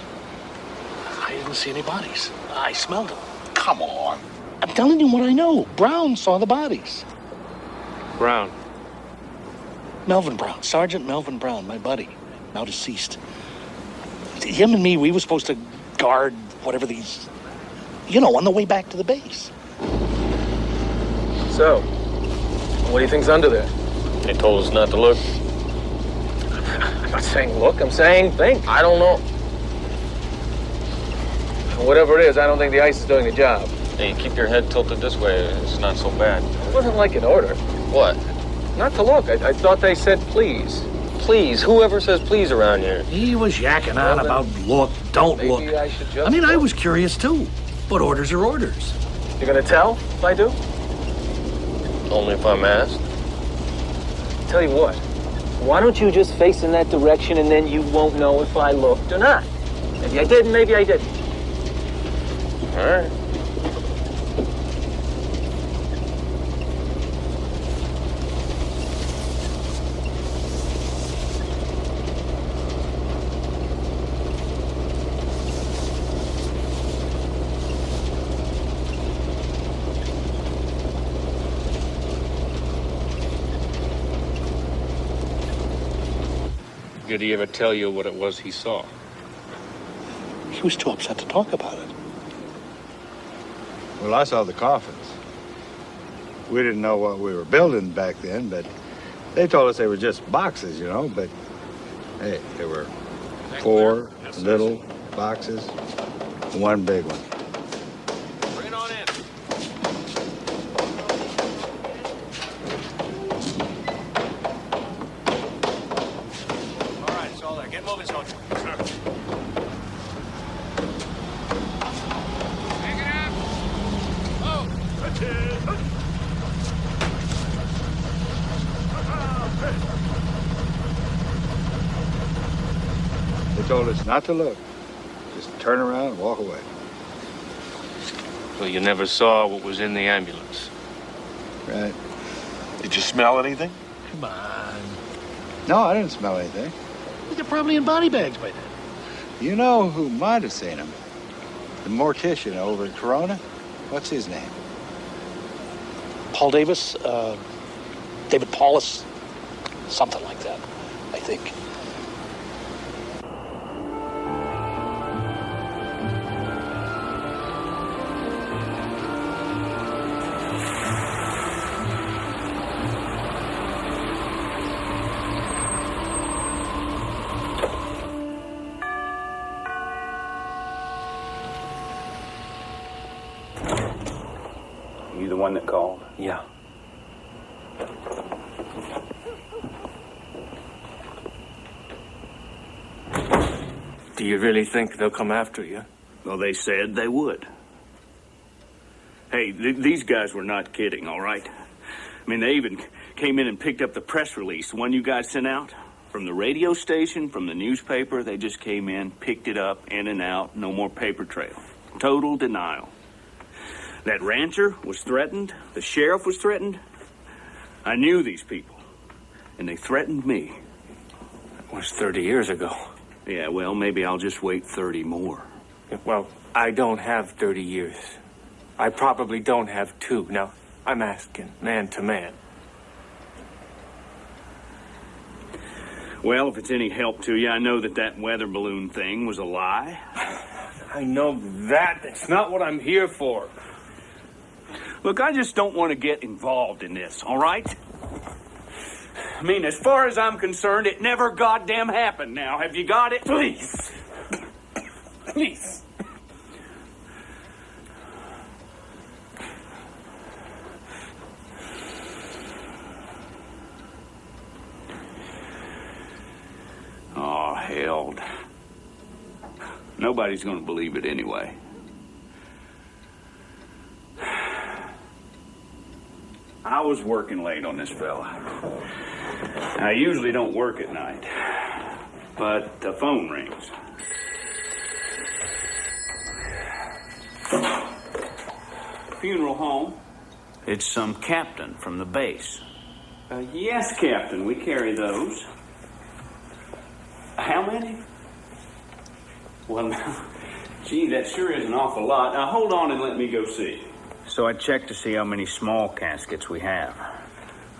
I didn't see any bodies. I smelled them. Come on. I'm telling you what I know. Brown saw the bodies. Brown. Melvin Brown. Sergeant Melvin Brown, my buddy. Now deceased. Him and me, we were supposed to guard whatever these... on the way back to the base. So, what do you think's under there? They told us not to look. I'm not saying look, I'm saying think. I don't know. Whatever it is, I don't think the ice is doing the job. Hey, keep your head tilted this way. It's not so bad. It wasn't like an order. What? Not to look. I thought they said please. please. Whoever says please around here? He was yakking on about look, don't look. I mean, I was curious too. But orders are orders. You're gonna tell if I do? Only if I'm asked. Tell you what, why don't you just face in that direction and then you won't know if I looked or not? Maybe I did and maybe I didn't. All right. Did he ever tell you what it was he saw? He was too upset to talk about it. Well, I saw the coffins. We didn't know what we were building back then, but they told us they were just boxes, you know, but hey, there were 4 little boxes, 1 big one. Bring it on in. All right, it's all there. Get moving, soldier. Sir. They told us not to look. Just turn around and walk away. So you never saw what was in the ambulance? Right. Did you smell anything? Come on. No, I didn't smell anything. They're probably in body bags by then. You know who might have seen him? The mortician over at Corona. What's his name? Paul Davis, David Paulus, something like that, I think. You the one that called? Yeah. Do you really think they'll come after you? Well, they said they would. Hey, these guys were not kidding, all right? I mean, they even came in and picked up the press release, the one you guys sent out. From the radio station, from the newspaper, they just came in, picked it up, in and out, no more paper trail. Total denial. That rancher was threatened. The sheriff was threatened. I knew these people, and they threatened me. That was 30 years ago. Yeah, well, maybe I'll just wait 30 more. Well, I don't have 30 years. I probably don't have 2. Now, I'm asking man to man. Well, if it's any help to you, I know that weather balloon thing was a lie. I know that. That's not what I'm here for. Look, I just don't want to get involved in this, all right? I mean, as far as I'm concerned, it never goddamn happened now. Have you got it? Please. Please. Oh, hell. Nobody's going to believe it anyway. I was working late on this fella. I usually don't work at night, but the phone rings. Funeral home. It's some captain from the base. Yes, Captain, we carry those. How many? Well, now, gee, that sure is an awful lot. Now, hold on and let me go see. So I checked to see how many small caskets we have.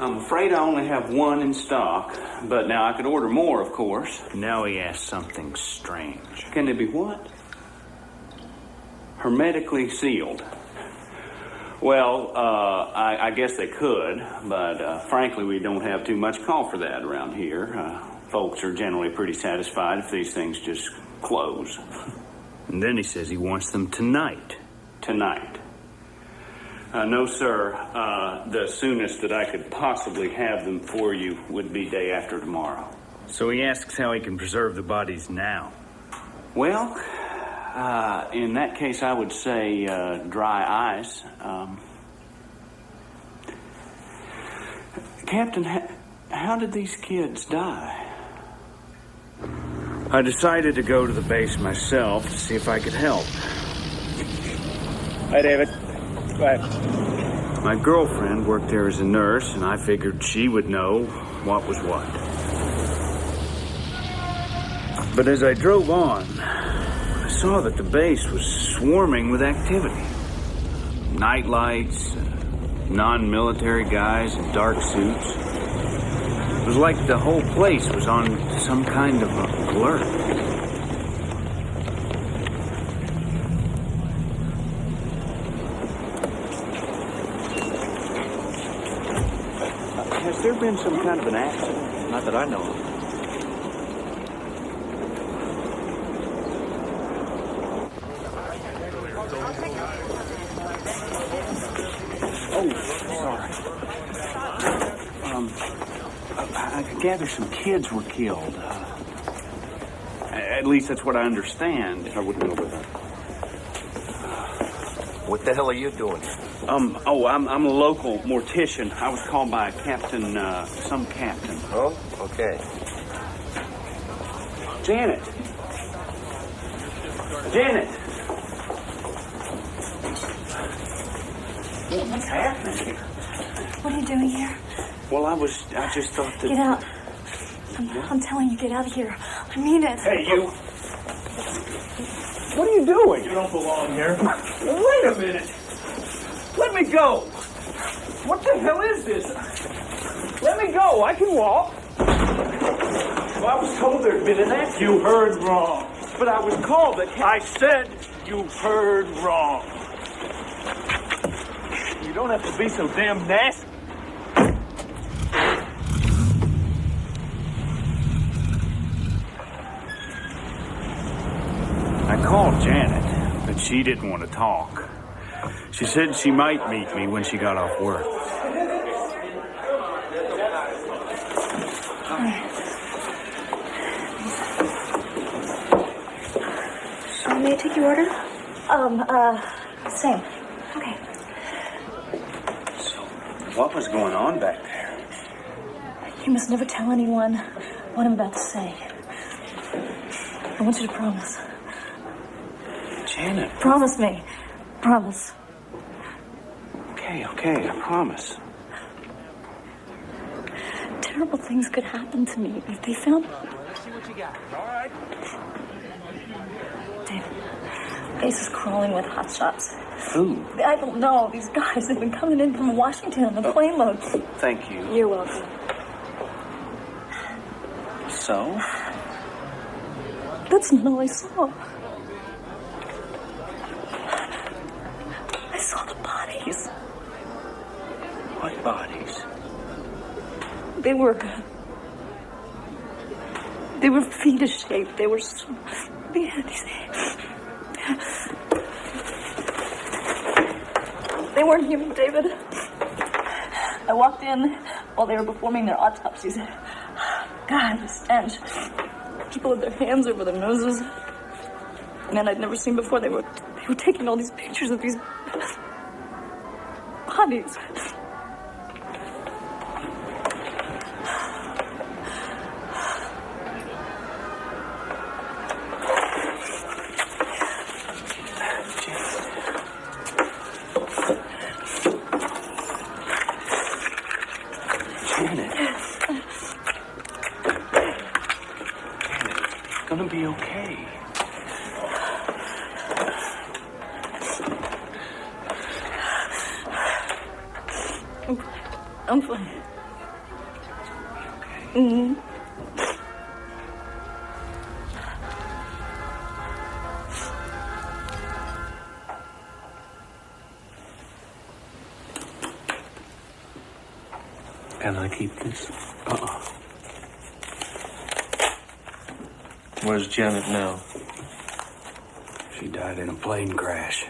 I'm afraid I only have 1 in stock, but now I could order more, of course. Now he asks something strange. Can they be what? Hermetically sealed. Well, I guess they could, but frankly, we don't have too much call for that around here. Folks are generally pretty satisfied if these things just close. And then he says he wants them tonight. Tonight. No, sir. The soonest that I could possibly have them for you would be day after tomorrow. So he asks how he can preserve the bodies now. Well, in that case, I would say dry ice. Captain, how did these kids die? I decided to go to the base myself to see if I could help. Hi, David. Go ahead. My girlfriend worked there as a nurse, and I figured she would know what was what. But as I drove on, I saw that the base was swarming with activity. Night lights, non-military guys in dark suits. It was like the whole place was on some kind of alert. Has there been some kind of an accident? Not that I know of. I gather some kids were killed. At least that's what I understand. I wouldn't know about that. What the hell are you doing? I'm a local mortician. I was called by Captain, some captain. Oh, okay. Janet! Janet! What's happening here? What are you doing here? Well, I just thought that... Get out. I'm telling you, get out of here. I mean it. Hey, you! What are you doing? You don't belong here. Wait a minute! Let me go! What the hell is this? Let me go! I can walk! Well, I was told there'd been an accident. You heard wrong. But I was called that... I said you heard wrong. You don't have to be so damn nasty. I called Janet, but she didn't want to talk. She said she might meet me when she got off work. So, may I take your order? Same. Okay. So, what was going on back there? You must never tell anyone what I'm about to say. I want you to promise. Janet. Promise me. Promise. Okay, I promise. Terrible things could happen to me if they found me. See what you got. All right. David, base is crawling with hotshots. Who? I don't know. These guys have been coming in from Washington on a plane load. Thank you. You're welcome. So? That's not all I saw. I saw the bodies. What bodies? They were fetus-shaped. They were so... They had these... They weren't human, David. I walked in while they were performing their autopsies. God, the stench. People with their hands over their noses. Men I'd never seen before. They were taking all these pictures of these bodies. Gonna be okay. I'm fine. Mm-hmm. Can I keep this? Where's Janet now? She died in a plane crash.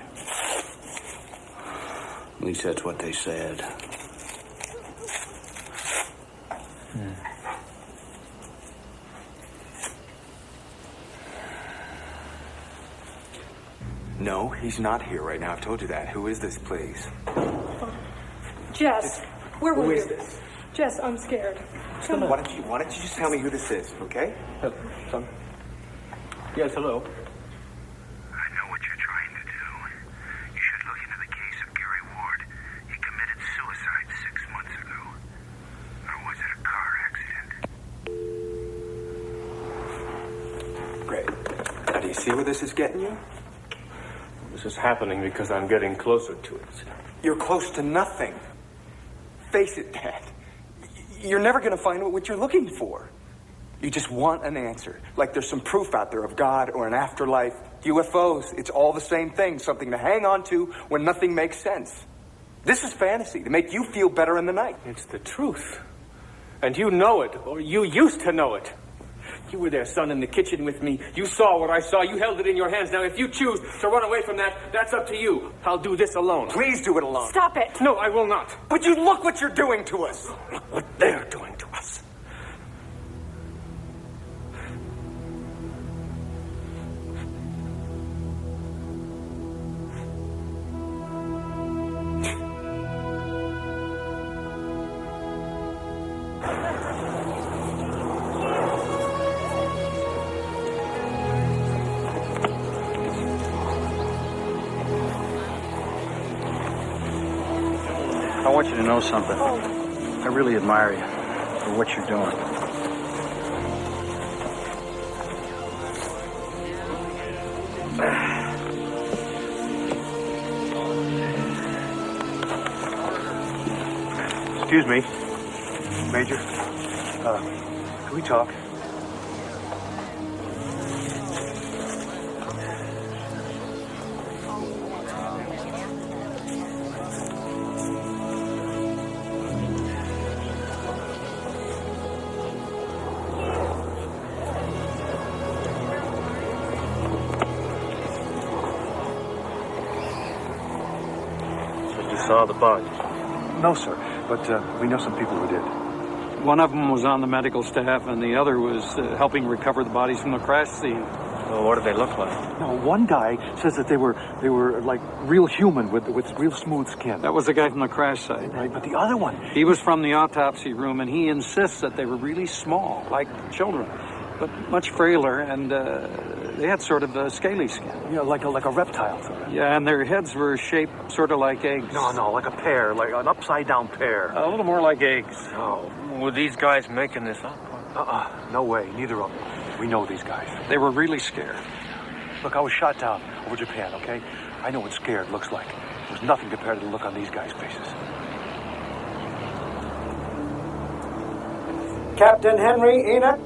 At least that's what they said. No, he's not here right now. I've told you that. Who is this, please? Jess, where were Who you? is this? Jess, I'm scared. Why don't you just tell me who this is, okay? Son? Yes, hello. I know what you're trying to do. You should look into the case of Gary Ward. He committed suicide 6 months ago. Or was it a car accident? Great. Now, do you see where this is getting you? This is happening because I'm getting closer to it. You're close to nothing. Face it, Dad. You're never going to find what you're looking for. You just want an answer. Like there's some proof out there of God or an afterlife. UFOs, it's all the same thing. Something to hang on to when nothing makes sense. This is fantasy to make you feel better in the night. It's the truth. And you know it, or you used to know it. You were there, son, in the kitchen with me. You saw what I saw. You held it in your hands. Now, if you choose to run away from that, that's up to you. I'll do this alone. Please do it alone. Stop it. No, I will not. But you look what you're doing to us. Look what they're doing to us. I want you to know something. I really admire you for what you're doing. Excuse me, Major. Can we talk? Saw the body? No, sir, but we know some people who did. One of them was on the medical staff, and the other was helping recover the bodies from the crash scene. Well, what do they look like? No, one guy says that they were like real human with real smooth skin. That was the guy from the crash site. Right, but the other one, he was from the autopsy room, and he insists that they were really small, like children, but much frailer, and they had sort of a scaly skin. Yeah, like a reptile sort of. Yeah, and their heads were shaped sort of like eggs. No, like a pear, like an upside-down pear. A little more like eggs. Oh. Were these guys making this up? No way, neither of them. We know these guys. They were really scared. Look, I was shot down over Japan, okay? I know what scared looks like. There's nothing compared to the look on these guys' faces. Captain Henry Enoch,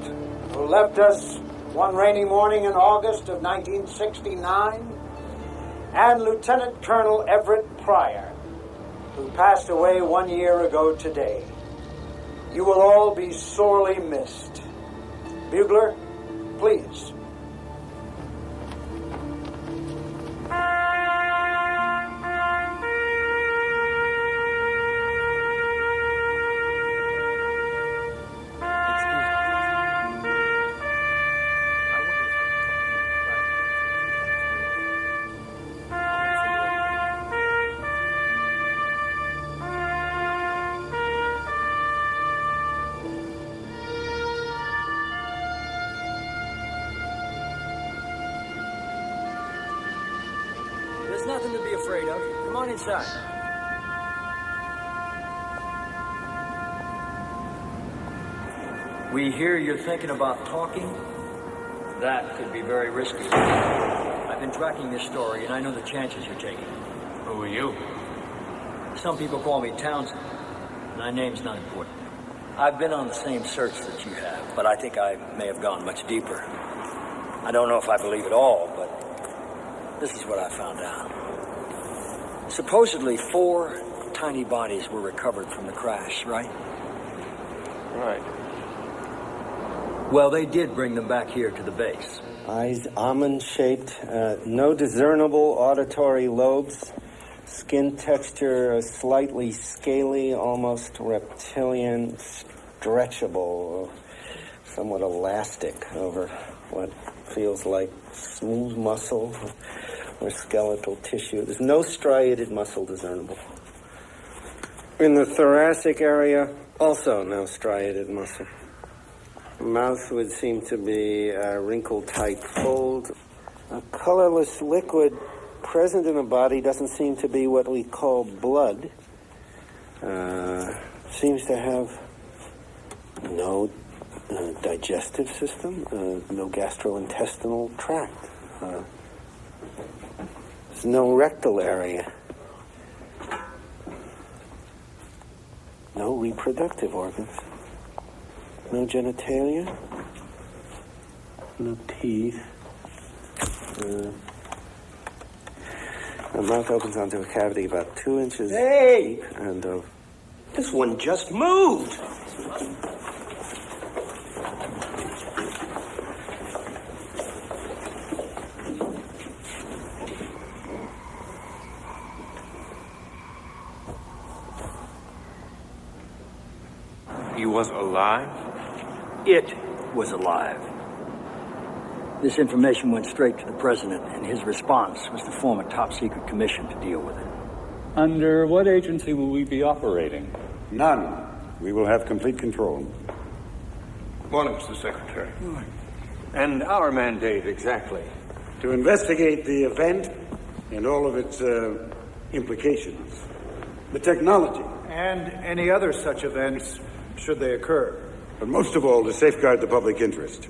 who left us one rainy morning in August of 1969, and Lieutenant Colonel Everett Pryor, who passed away 1 year ago today. You will all be sorely missed. Bugler, please. There's nothing to be afraid of. Come on inside. We hear you're thinking about talking. That could be very risky. I've been tracking this story, and I know the chances you're taking. Who are you? Some people call me Townsend. My name's not important. I've been on the same search that you have, but I think I may have gone much deeper. I don't know if I believe it all, but this is what I found out. Supposedly 4 tiny bodies were recovered from the crash, right? Right. Well, they did bring them back here to the base. Eyes almond-shaped, no discernible auditory lobes, skin texture slightly scaly, almost reptilian, stretchable, somewhat elastic over what feels like smooth muscle. or skeletal tissue. There's no striated muscle discernible. In the thoracic area, also no striated muscle. Mouth would seem to be a wrinkle-tight fold. A colorless liquid present in the body doesn't seem to be what we call blood. Seems to have no digestive system, no gastrointestinal tract. There's no rectal area. No reproductive organs. No genitalia. No teeth. The mouth opens onto a cavity about 2 inches deep and this one just moved. He was alive? It was alive. This information went straight to the president, and his response was to form a top-secret commission to deal with it. Under what agency will we be operating? None. We will have complete control. Morning, Mr. Secretary. And our mandate, exactly? To investigate the event and all of its implications. The technology. And any other such events, should they occur. But most of all, to safeguard the public interest.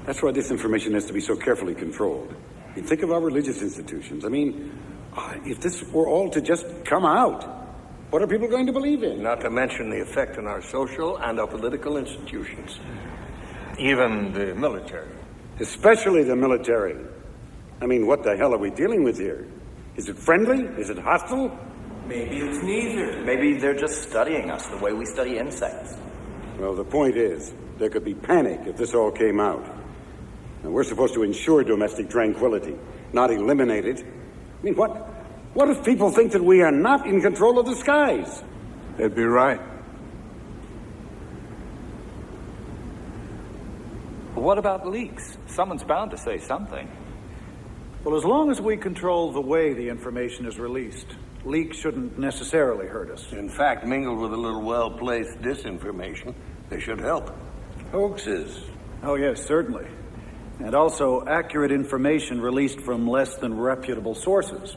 That's why this information has to be so carefully controlled. You think of our religious institutions. I mean, if this were all to just come out, what are people going to believe in? Not to mention the effect on our social and our political institutions. Even the military. Especially the military. I mean, what the hell are we dealing with here? Is it friendly? Is it hostile? Maybe it's neither. Maybe they're just studying us the way we study insects. Well, the point is, there could be panic if this all came out. And we're supposed to ensure domestic tranquility, not eliminate it. I mean, what if people think that we are not in control of the skies? They'd be right. What about leaks? Someone's bound to say something. Well, as long as we control the way the information is released, leaks shouldn't necessarily hurt us. In fact, mingled with a little well-placed disinformation, they should help. Hoaxes. Oh, yes, certainly. And also accurate information released from less than reputable sources.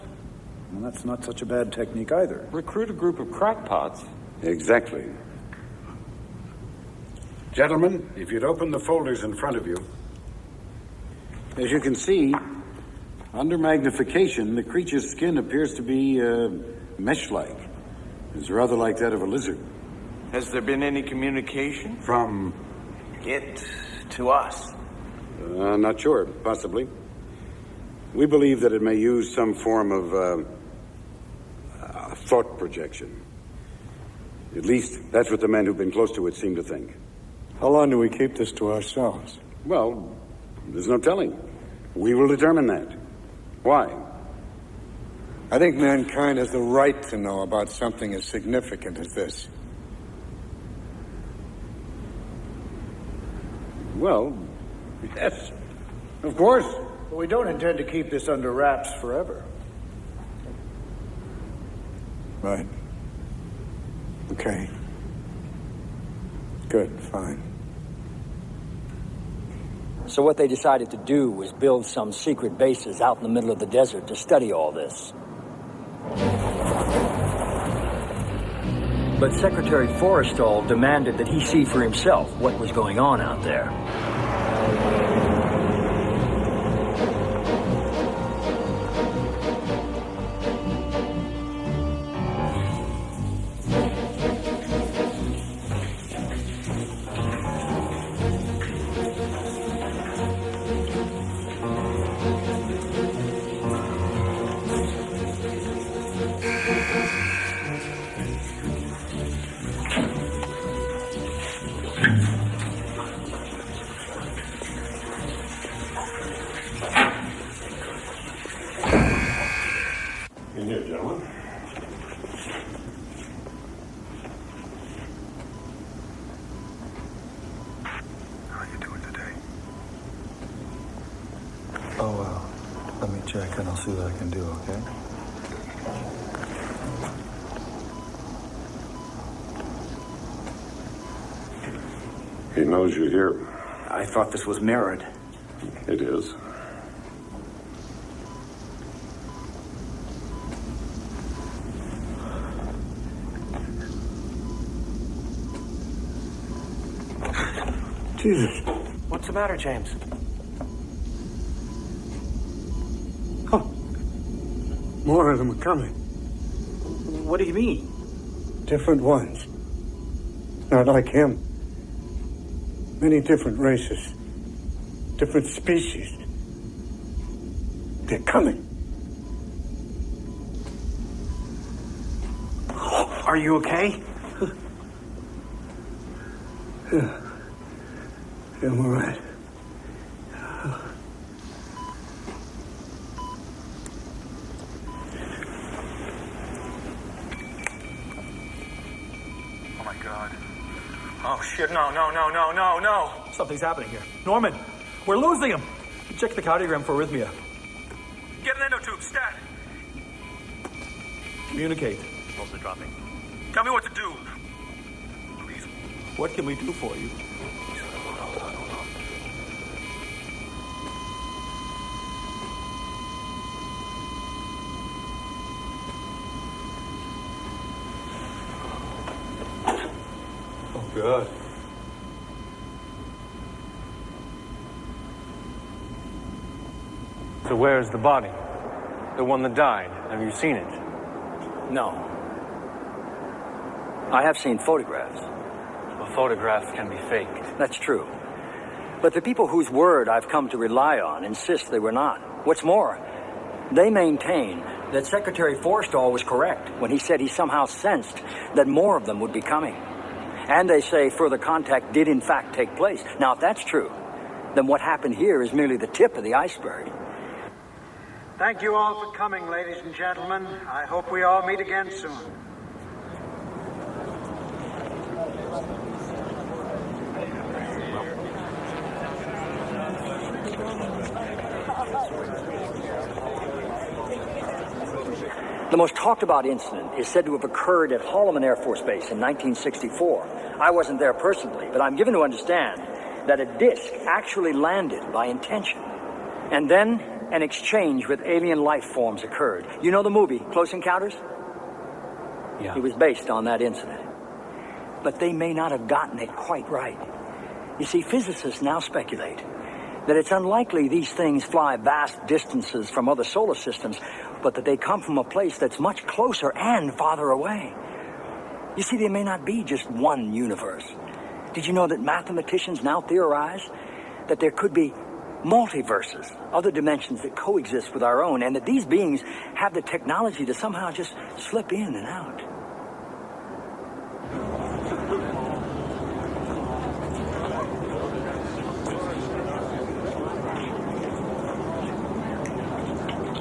And that's not such a bad technique either. Recruit a group of crackpots. Exactly. Gentlemen, if you'd open the folders in front of you. As you can see, under magnification, the creature's skin appears to be mesh-like. It's rather like that of a lizard. Has there been any communication? From it to us? Not sure. Possibly. We believe that it may use some form of thought projection. At least, that's what the men who've been close to it seem to think. How long do we keep this to ourselves? Well, there's no telling. We will determine that. Why? I think mankind has the right to know about something as significant as this. Well, yes, of course. But we don't intend to keep this under wraps forever. Right. Okay. Good, fine. So what they decided to do was build some secret bases out in the middle of the desert to study all this. But Secretary Forrestal demanded that he see for himself what was going on out there. In here, gentlemen. How are you doing today? Oh, Let me check and I'll see what I can do, okay? He knows you're here. I thought this was mirrored. It is. Jesus. What's the matter, James? More of them are coming. What do you mean? Different ones. Not like him. Many different races. Different species. They're coming. Are you okay? Yeah. I'm all right. Oh my God. Oh shit, no. Something's happening here. Norman, we're losing him. Check the cardiogram for arrhythmia. Get an endotube, stat. Communicate. Also dropping. Tell me what to do. Please. What can we do for you? Oh, God. So where's the body? The one that died? Have you seen it? No. I have seen photographs. Well, photographs can be faked. That's true. But the people whose word I've come to rely on insist they were not. What's more, they maintain that Secretary Forstall was correct when he said he somehow sensed that more of them would be coming. And they say further contact did in fact take place. Now, if that's true, then what happened here is merely the tip of the iceberg. Thank you all for coming, ladies and gentlemen. I hope we all meet again soon. The most talked about incident is said to have occurred at Holloman Air Force Base in 1964. I wasn't there personally, but I'm given to understand that a disc actually landed by intention. And then an exchange with alien life forms occurred. You know the movie, Close Encounters? Yeah. It was based on that incident. But they may not have gotten it quite right. You see, physicists now speculate that it's unlikely these things fly vast distances from other solar systems, but that they come from a place that's much closer and farther away. You see, there may not be just one universe. Did you know that mathematicians now theorize that there could be multiverses, other dimensions that coexist with our own, and that these beings have the technology to somehow just slip in and out?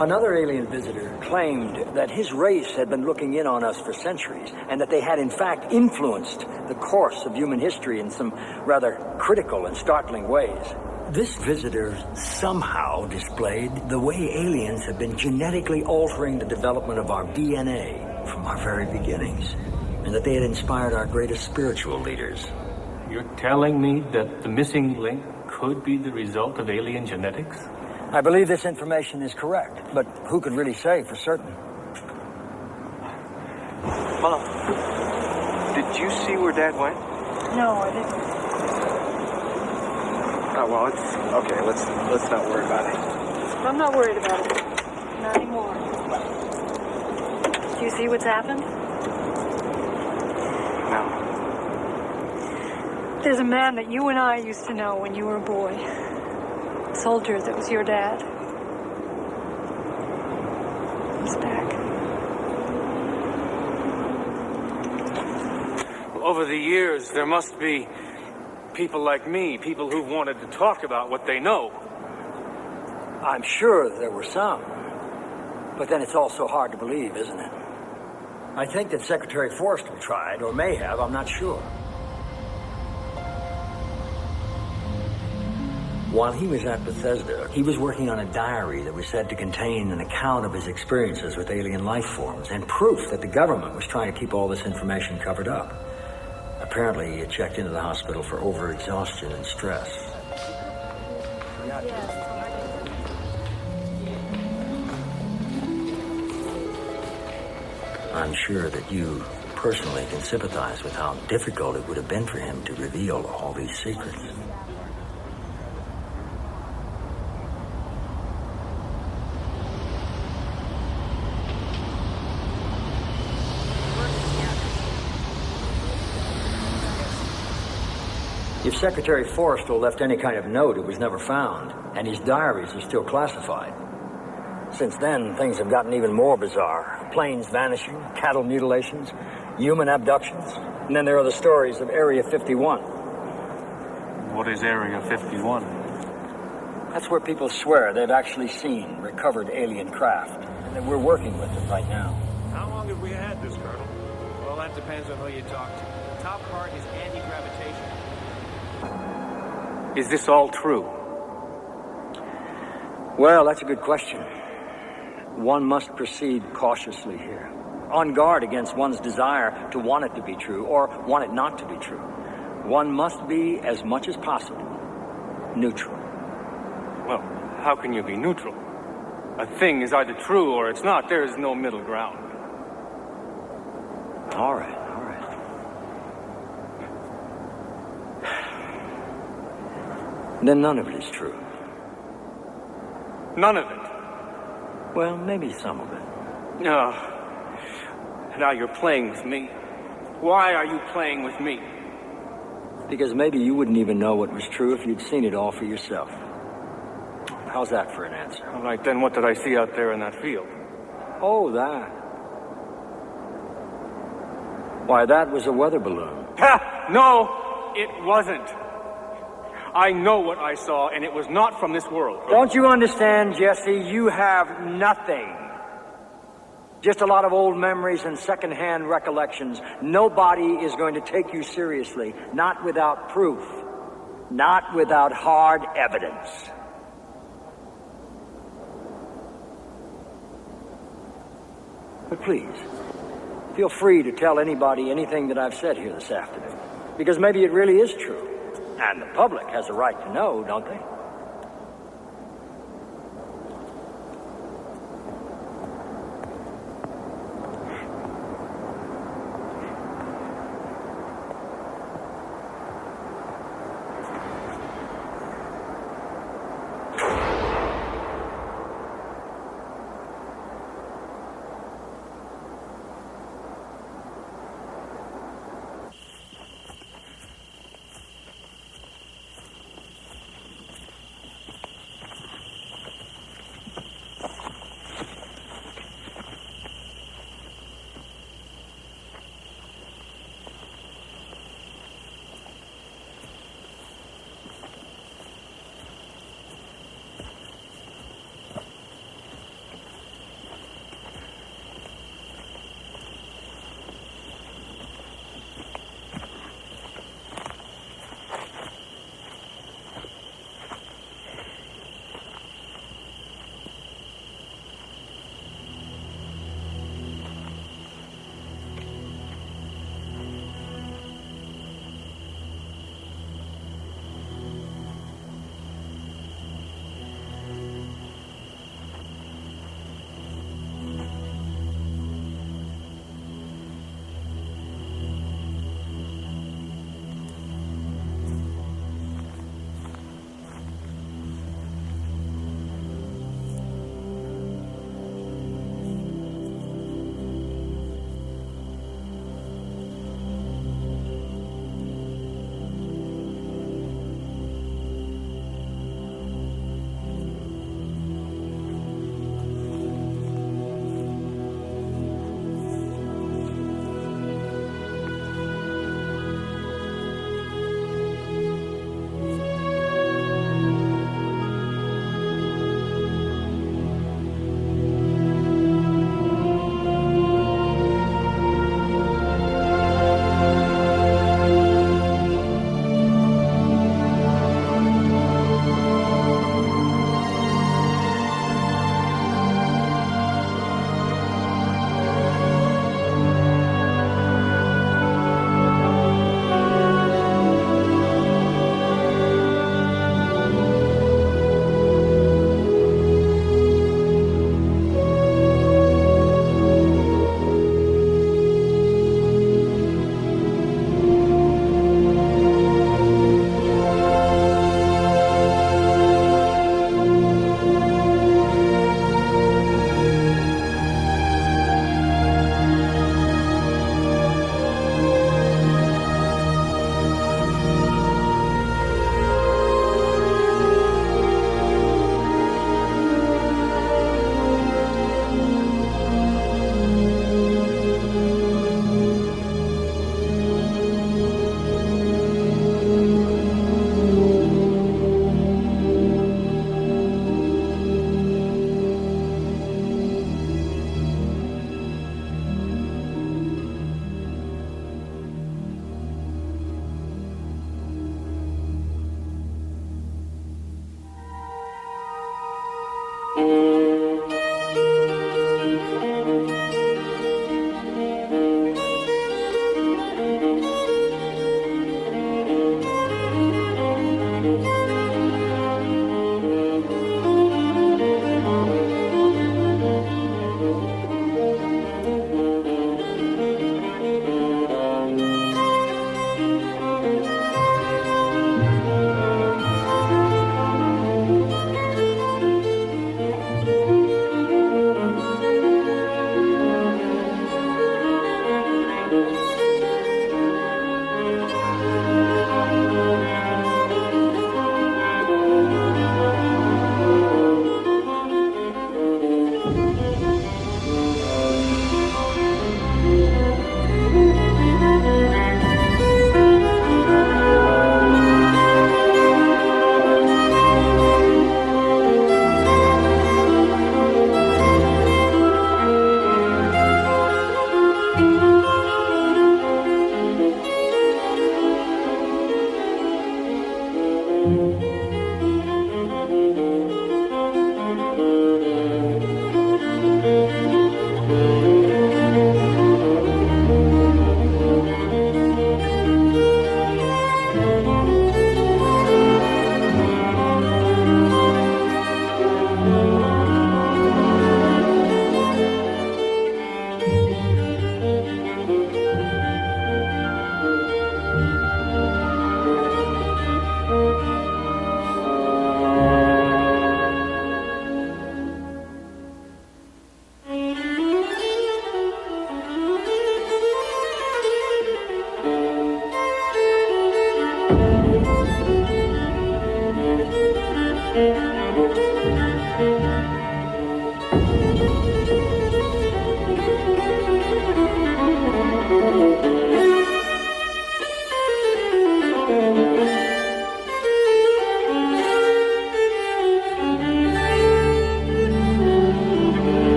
Another alien visitor claimed that his race had been looking in on us for centuries, and that they had in fact influenced the course of human history in some rather critical and startling ways. This visitor somehow displayed the way aliens have been genetically altering the development of our DNA from our very beginnings, and that they had inspired our greatest spiritual leaders. You're telling me that the missing link could be the result of alien genetics? I believe this information is correct, but who can really say for certain? Mom, did you see where Dad went? No, I didn't. Oh, well, it's okay. Let's not worry about it. I'm not worried about it. Not anymore. Do you see what's happened? No. There's a man that you and I used to know when you were a boy. A soldier that was your dad. He's back. Over the years, there must be people like me, people who've wanted to talk about what they know. I'm sure there were some. But then it's also hard to believe, isn't it? I think that Secretary Forstall tried, or may have, I'm not sure. While he was at Bethesda, he was working on a diary that was said to contain an account of his experiences with alien life forms and proof that the government was trying to keep all this information covered up. Apparently, he had checked into the hospital for overexhaustion and stress. I'm sure that you personally can sympathize with how difficult it would have been for him to reveal all these secrets. If Secretary Forrestal left any kind of note, it was never found, and his diaries are still classified. Since then, things have gotten even more bizarre. Planes vanishing, cattle mutilations, human abductions, and then there are the stories of Area 51. What is Area 51? That's where people swear they've actually seen recovered alien craft, and that we're working with them right now. How long have we had this, Colonel? Well, that depends on who you talk to. The top part is anti-gravitation. Is this all true? Well, that's a good question. One must proceed cautiously here, on guard against one's desire to want it to be true or want it not to be true. One must be, as much as possible, neutral. Well, how can you be neutral? A thing is either true or it's not. There is no middle ground. All right. Then none of it is true. None of it? Well, maybe some of it. No. Now you're playing with me. Why are you playing with me? Because maybe you wouldn't even know what was true if you'd seen it all for yourself. How's that for an answer? All right, then what did I see out there in that field? Oh, that. Why, that was a weather balloon. Ha! No, it wasn't. I know what I saw, and it was not from this world. Don't you understand, Jesse? You have nothing. Just a lot of old memories and second-hand recollections. Nobody is going to take you seriously, not without proof, not without hard evidence. But please, feel free to tell anybody anything that I've said here this afternoon, because maybe it really is true. And the public has a right to know, don't they?